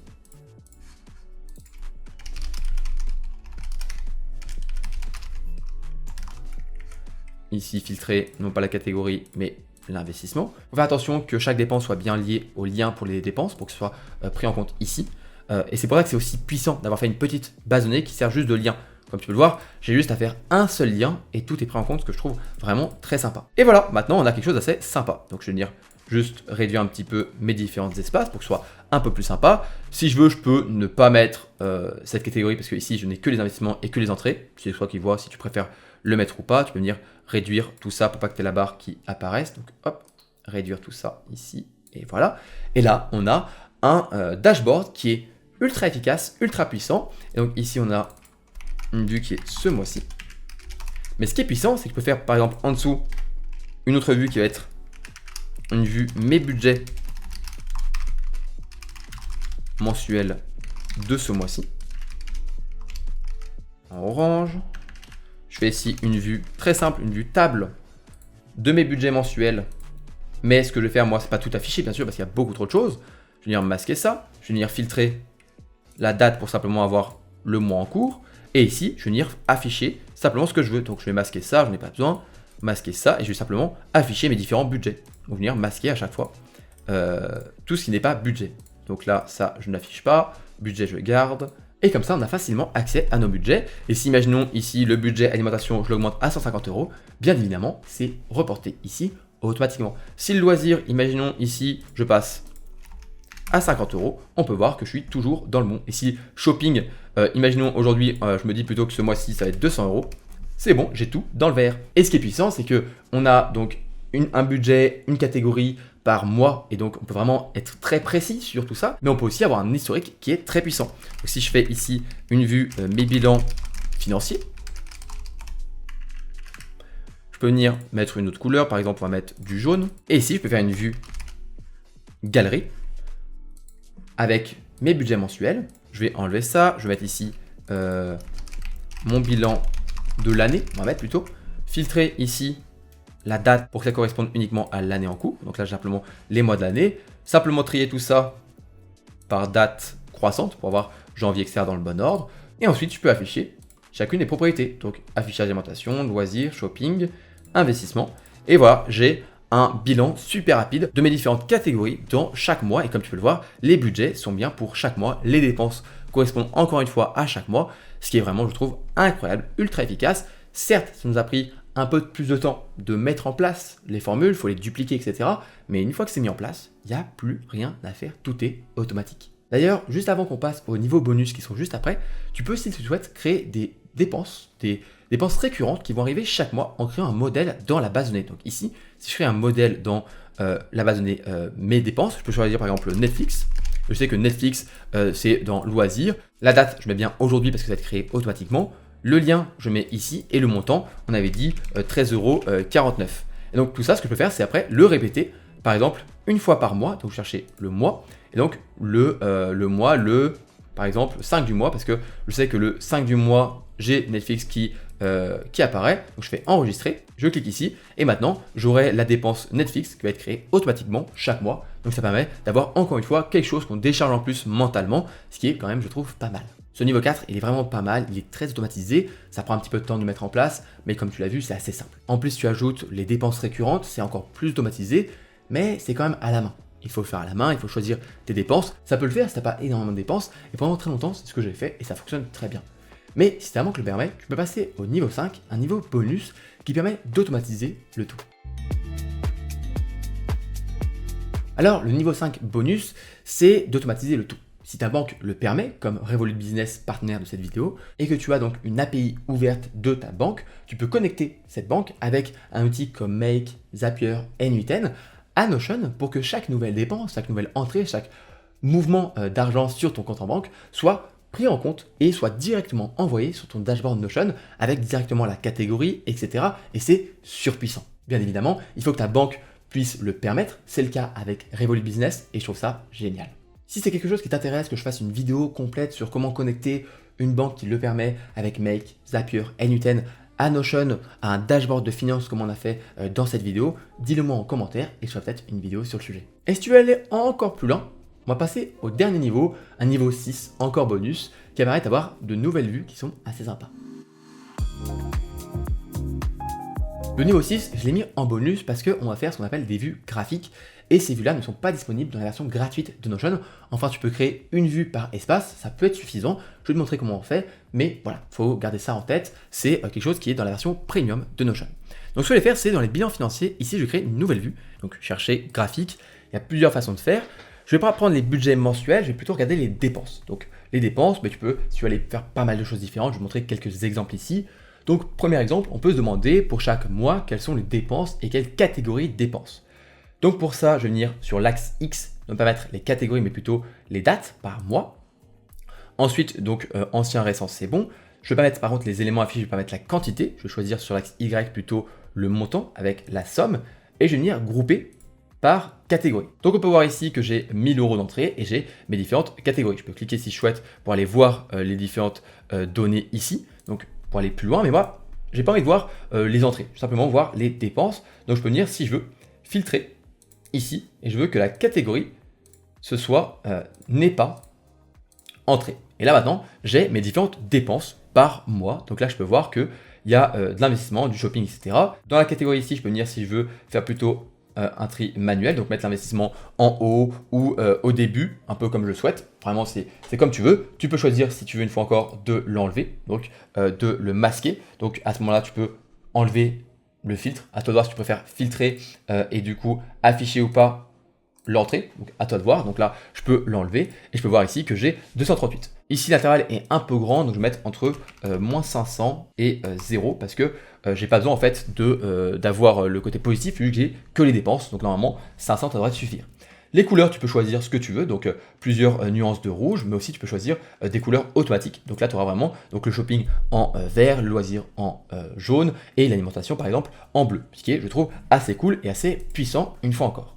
ici filtrer, non pas la catégorie, mais l'investissement. Il faut faire attention que chaque dépense soit bien liée au lien pour les dépenses, pour que ce soit pris en compte ici. Et c'est pour ça que c'est aussi puissant d'avoir fait une petite base de données qui sert juste de lien. Comme tu peux le voir, j'ai juste à faire un seul lien et tout est pris en compte, ce que je trouve vraiment très sympa. Et voilà, maintenant on a quelque chose d'assez sympa. Donc je vais venir juste réduire un petit peu mes différents espaces pour que ce soit un peu plus sympa. Si je veux, je peux ne pas mettre cette catégorie parce que ici je n'ai que les investissements et que les entrées. C'est toi qui vois si tu préfères le mettre ou pas. Tu peux venir réduire tout ça pour pas que tu aies la barre qui apparaisse. Donc hop, réduire tout ça ici et voilà. Et là, on a un dashboard qui est ultra efficace, ultra puissant. Et donc ici, on a une vue qui est ce mois-ci. Mais ce qui est puissant, c'est que je peux faire par exemple en dessous une autre vue qui va être une vue mes budgets mensuels de ce mois-ci. En orange. Je fais ici une vue très simple, une vue table de mes budgets mensuels. Mais ce que je vais faire, moi, c'est pas tout affiché, bien sûr, parce qu'il y a beaucoup trop de choses. Je vais venir masquer ça. Je vais venir filtrer la date pour simplement avoir le mois en cours. Et ici, je vais venir afficher simplement ce que je veux. Donc, je vais masquer ça, je n'ai pas besoin. Masquer ça, et je vais simplement afficher mes différents budgets. Donc, venir masquer à chaque fois tout ce qui n'est pas budget. Donc là, ça, je n'affiche pas. Budget, je garde. Et comme ça, on a facilement accès à nos budgets. Et si, imaginons ici, le budget alimentation, je l'augmente à 150 €, bien évidemment, c'est reporté ici automatiquement. Si le loisir, imaginons ici, je passe à 50 €, on peut voir que je suis toujours dans le bon. Et si shopping, imaginons aujourd'hui, je me dis plutôt que ce mois-ci, ça va être 200 €, c'est bon, j'ai tout dans le vert. Et ce qui est puissant, c'est que on a donc un budget, une catégorie par mois, et donc on peut vraiment être très précis sur tout ça, mais on peut aussi avoir un historique qui est très puissant. Donc si je fais ici une vue mes bilans financiers, je peux venir mettre une autre couleur, par exemple on va mettre du jaune, et ici je peux faire une vue galerie avec mes budgets mensuels. Je vais enlever ça, je vais mettre ici mon bilan de l'année, on va mettre plutôt, filtrer ici la date pour que ça corresponde uniquement à l'année en cours. Donc là, j'ai simplement les mois de l'année. Simplement trier tout ça par date croissante pour avoir janvier, etc. dans le bon ordre. Et ensuite, je peux afficher chacune des propriétés. Donc, affichage alimentation, loisirs, shopping, investissement. Et voilà, j'ai un bilan super rapide de mes différentes catégories dans chaque mois. Et comme tu peux le voir, les budgets sont bien pour chaque mois. Les dépenses correspondent encore une fois à chaque mois. Ce qui est vraiment, je trouve, incroyable, ultra efficace. Certes, ça nous a pris un peu plus de temps de mettre en place les formules, il faut les dupliquer, etc. Mais une fois que c'est mis en place, il n'y a plus rien à faire, tout est automatique. D'ailleurs, juste avant qu'on passe au niveau bonus qui sont juste après, tu peux, si tu souhaites, créer des dépenses récurrentes qui vont arriver chaque mois en créant un modèle dans la base de données. Donc ici, si je crée un modèle dans la base de données mes dépenses, je peux choisir par exemple Netflix. Je sais que Netflix, c'est dans loisirs. La date, je mets bien aujourd'hui parce que ça va être créé automatiquement. Le lien, je mets ici, et le montant, on avait dit 13,49 €. Et donc tout ça, ce que je peux faire, c'est après le répéter, par exemple, une fois par mois. Donc chercher le mois, et donc le mois, par exemple, 5 du mois, parce que je sais que le 5 du mois, j'ai Netflix qui apparaît. Donc je fais enregistrer, je clique ici, et maintenant, j'aurai la dépense Netflix qui va être créée automatiquement chaque mois. Donc ça permet d'avoir encore une fois quelque chose qu'on décharge en plus mentalement, ce qui est quand même, je trouve, pas mal. Ce niveau 4, il est vraiment pas mal, il est très automatisé, ça prend un petit peu de temps de le mettre en place, mais comme tu l'as vu, c'est assez simple. En plus, tu ajoutes les dépenses récurrentes, c'est encore plus automatisé, mais c'est quand même à la main. Il faut le faire à la main, il faut choisir tes dépenses. Ça peut le faire si tu n'as pas énormément de dépenses, et pendant très longtemps, c'est ce que j'ai fait, et ça fonctionne très bien. Mais si ta banque le permet, tu peux passer au niveau 5, un niveau bonus qui permet d'automatiser le tout. Alors, le niveau 5 bonus, c'est d'automatiser le tout. Si ta banque le permet, comme Revolut Business, partenaire de cette vidéo, et que tu as donc une API ouverte de ta banque, tu peux connecter cette banque avec un outil comme Make, Zapier, N8N à Notion pour que chaque nouvelle dépense, chaque nouvelle entrée, chaque mouvement d'argent sur ton compte en banque soit pris en compte et soit directement envoyé sur ton dashboard Notion avec directement la catégorie, etc. Et c'est surpuissant. Bien évidemment, il faut que ta banque puisse le permettre. C'est le cas avec Revolut Business et je trouve ça génial. Si c'est quelque chose qui t'intéresse, que je fasse une vidéo complète sur comment connecter une banque qui le permet avec Make, Zapier, N8N à Notion, à un dashboard de finance comme on a fait dans cette vidéo, dis-le moi en commentaire et je ferai peut-être une vidéo sur le sujet. Et si tu veux aller encore plus loin, on va passer au dernier niveau, un niveau 6, encore bonus, qui permet d'avoir de nouvelles vues qui sont assez sympas. Le niveau 6, je l'ai mis en bonus parce qu'on va faire ce qu'on appelle des vues graphiques et ces vues-là ne sont pas disponibles dans la version gratuite de Notion. Enfin, tu peux créer une vue par espace, ça peut être suffisant. Je vais te montrer comment on fait, mais voilà, il faut garder ça en tête. C'est quelque chose qui est dans la version premium de Notion. Donc, ce que je vais faire, c'est dans les bilans financiers. Ici, je vais créer une nouvelle vue. Donc, chercher graphique. Il y a plusieurs façons de faire. Je ne vais pas prendre les budgets mensuels, je vais plutôt regarder les dépenses. Donc, les dépenses, tu peux, si tu veux aller faire pas mal de choses différentes, je vais vous montrer quelques exemples ici. Donc, premier exemple, on peut se demander pour chaque mois quelles sont les dépenses et quelles catégories de dépenses. Donc, pour ça, je vais venir sur l'axe X, ne pas mettre les catégories, mais plutôt les dates par mois. Ensuite, donc, ancien, récent, c'est bon. Je ne vais pas mettre par contre les éléments affichés, je ne vais pas mettre la quantité. Je vais choisir sur l'axe Y plutôt le montant avec la somme. Et je vais venir grouper par catégorie. Donc, on peut voir ici que j'ai 1000 € d'entrée et j'ai mes différentes catégories. Je peux cliquer si je souhaite pour aller voir les différentes données ici. Donc, pour aller plus loin, mais moi, j'ai pas envie de voir les entrées, je veux simplement voir les dépenses. Donc je peux venir, si je veux, filtrer ici, et je veux que la catégorie, ce soit n'est pas entrée. Et là maintenant, j'ai mes différentes dépenses par mois. Donc là, je peux voir qu'il y a de l'investissement, du shopping, etc. Dans la catégorie ici, je peux venir, si je veux, faire plutôt un tri manuel, donc mettre l'investissement en haut ou au début, un peu comme je le souhaite. Vraiment, c'est comme tu veux. Tu peux choisir, si tu veux une fois encore, de l'enlever, donc de le masquer. Donc à ce moment-là, tu peux enlever le filtre. À toi de voir si tu préfères filtrer et du coup afficher ou pas l'entrée. Donc à toi de voir. Donc là, je peux l'enlever et je peux voir ici que j'ai 238. Ici, l'intervalle est un peu grand, donc je vais mettre entre moins 500 et 0 parce que j'ai pas besoin en fait d'avoir le côté positif vu que j'ai que les dépenses. Donc normalement, 500, ça devrait suffire. Les couleurs, tu peux choisir ce que tu veux, donc plusieurs nuances de rouge, mais aussi tu peux choisir des couleurs automatiques. Donc là, tu auras vraiment donc, le shopping en vert, le loisir en jaune et l'alimentation par exemple en bleu, ce qui est, je trouve, assez cool et assez puissant une fois encore.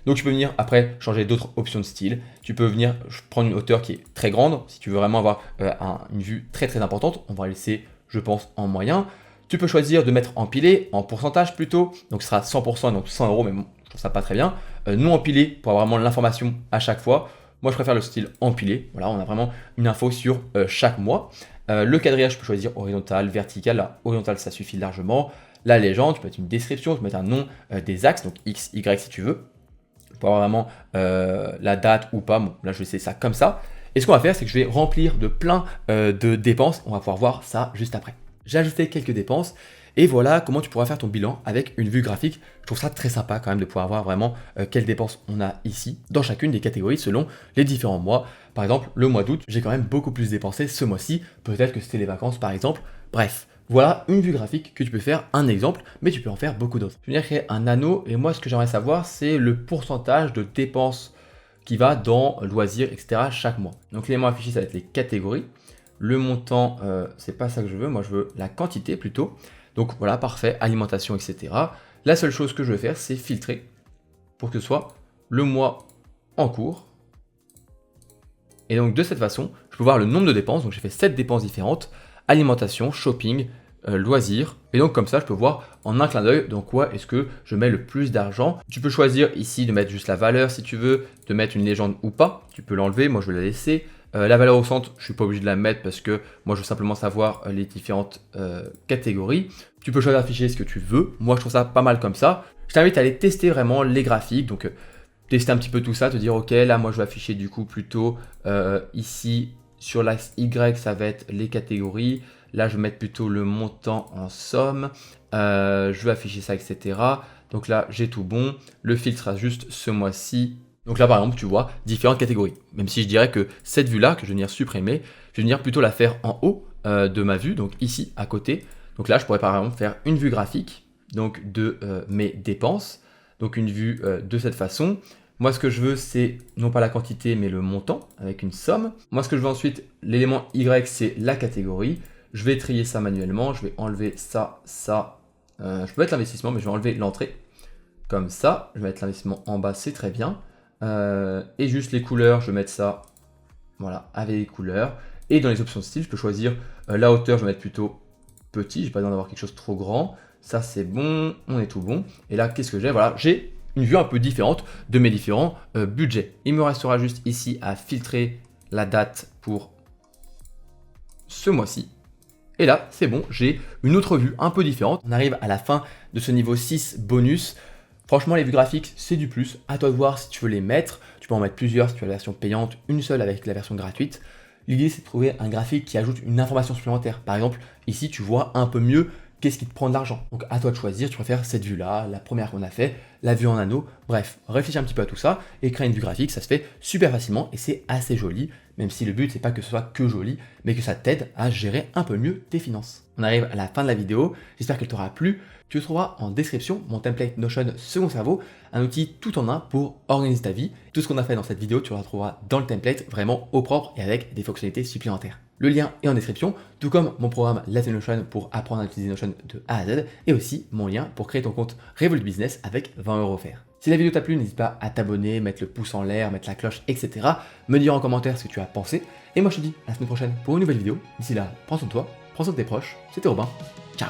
Donc tu peux venir après changer d'autres options de style. Tu peux venir prendre une hauteur qui est très grande. Si tu veux vraiment avoir une vue très très importante, on va la laisser, je pense, en moyen. Tu peux choisir de mettre empilé, en pourcentage plutôt. Donc ce sera 100%, donc 100 €, mais bon, je trouve ça pas très bien. Non empilé pour avoir vraiment l'information à chaque fois. Moi je préfère le style empilé. Voilà, on a vraiment une info sur chaque mois. Le quadrillage, je peux choisir horizontal, vertical. Là, horizontal, ça suffit largement. La légende, tu peux mettre une description, tu peux mettre un nom des axes, donc X, Y si tu veux. Pour avoir vraiment la date ou pas. Bon, là, je vais laisser ça comme ça. Et ce qu'on va faire, c'est que je vais remplir de plein de dépenses. On va pouvoir voir ça juste après. J'ai ajouté quelques dépenses. Et voilà comment tu pourras faire ton bilan avec une vue graphique. Je trouve ça très sympa quand même de pouvoir voir vraiment quelles dépenses on a ici dans chacune des catégories selon les différents mois. Par exemple, le mois d'août, j'ai quand même beaucoup plus dépensé ce mois-ci. Peut-être que c'était les vacances par exemple. Bref. Voilà une vue graphique que tu peux faire, un exemple, mais tu peux en faire beaucoup d'autres. Je vais venir créer un anneau et moi ce que j'aimerais savoir c'est le pourcentage de dépenses qui va dans loisirs, etc. chaque mois. Donc l'élément affiché ça va être les catégories. Le montant, c'est pas ça que je veux, moi je veux la quantité plutôt. Donc voilà, parfait, alimentation, etc. La seule chose que je vais faire c'est filtrer pour que ce soit le mois en cours. Et donc de cette façon, je peux voir le nombre de dépenses, donc j'ai fait 7 dépenses différentes. Alimentation, shopping, loisirs. Et donc comme ça, je peux voir en un clin d'œil dans quoi est-ce que je mets le plus d'argent. Tu peux choisir ici de mettre juste la valeur si tu veux, de mettre une légende ou pas. Tu peux l'enlever, moi je vais la laisser. La valeur au centre, je ne suis pas obligé de la mettre parce que moi je veux simplement savoir les différentes catégories. Tu peux choisir d'afficher ce que tu veux. Moi je trouve ça pas mal comme ça. Je t'invite à aller tester vraiment les graphiques. Donc tester un petit peu tout ça, te dire ok là moi je vais afficher du coup plutôt ici. Sur l'axe Y, ça va être les catégories. Là, je vais mettre plutôt le montant en somme. Je vais afficher ça, etc. Donc là, j'ai tout bon. Le filtre sera juste ce mois-ci. Donc là, par exemple, tu vois différentes catégories. Même si je dirais que cette vue-là, que je vais venir supprimer, je vais venir plutôt la faire en haut de ma vue, donc ici, à côté. Donc là, je pourrais par exemple faire une vue graphique donc de mes dépenses. Donc une vue de cette façon. Moi, ce que je veux, c'est non pas la quantité, mais le montant avec une somme. Moi, ce que je veux ensuite, l'élément Y, c'est la catégorie. Je vais trier ça manuellement. Je vais enlever ça, ça. Je peux mettre l'investissement, mais je vais enlever l'entrée. Comme ça. Je vais mettre l'investissement en bas, c'est très bien. Et juste les couleurs, je vais mettre ça, voilà, avec les couleurs. Et dans les options de style, je peux choisir la hauteur, je vais mettre plutôt petit. J'ai pas besoin d'avoir quelque chose de trop grand. Ça, c'est bon. On est tout bon. Et là, qu'est-ce que j'ai? Voilà, j'ai une vue un peu différente de mes différents budgets. Il me restera juste ici à filtrer la date pour ce mois-ci. Et là, c'est bon, j'ai une autre vue un peu différente. On arrive à la fin de ce niveau 6 bonus. Franchement, les vues graphiques, c'est du plus. À toi de voir si tu veux les mettre. Tu peux en mettre plusieurs si tu as la version payante, une seule avec la version gratuite. L'idée, c'est de trouver un graphique qui ajoute une information supplémentaire. Par exemple, ici, tu vois un peu mieux qu'est-ce qui te prend de l'argent. Donc, à toi de choisir. Tu préfères cette vue-là, la première qu'on a fait, la vue en anneau. Bref, réfléchis un petit peu à tout ça et créer une vue graphique. Ça se fait super facilement et c'est assez joli. Même si le but, c'est pas que ce soit que joli, mais que ça t'aide à gérer un peu mieux tes finances. On arrive à la fin de la vidéo. J'espère qu'elle t'aura plu. Tu trouveras en description mon template Notion Second Cerveau, un outil tout en un pour organiser ta vie. Tout ce qu'on a fait dans cette vidéo, tu le retrouveras dans le template, vraiment au propre et avec des fonctionnalités supplémentaires. Le lien est en description, tout comme mon programme Let's Notion pour apprendre à utiliser Notion de A à Z, et aussi mon lien pour créer ton compte Revolut Business avec 20 € offerts. Si la vidéo t'a plu, n'hésite pas à t'abonner, mettre le pouce en l'air, mettre la cloche, etc. Me dire en commentaire ce que tu as pensé. Et moi je te dis à la semaine prochaine pour une nouvelle vidéo. D'ici là, prends soin de toi, prends soin de tes proches. C'était Robin. Ciao.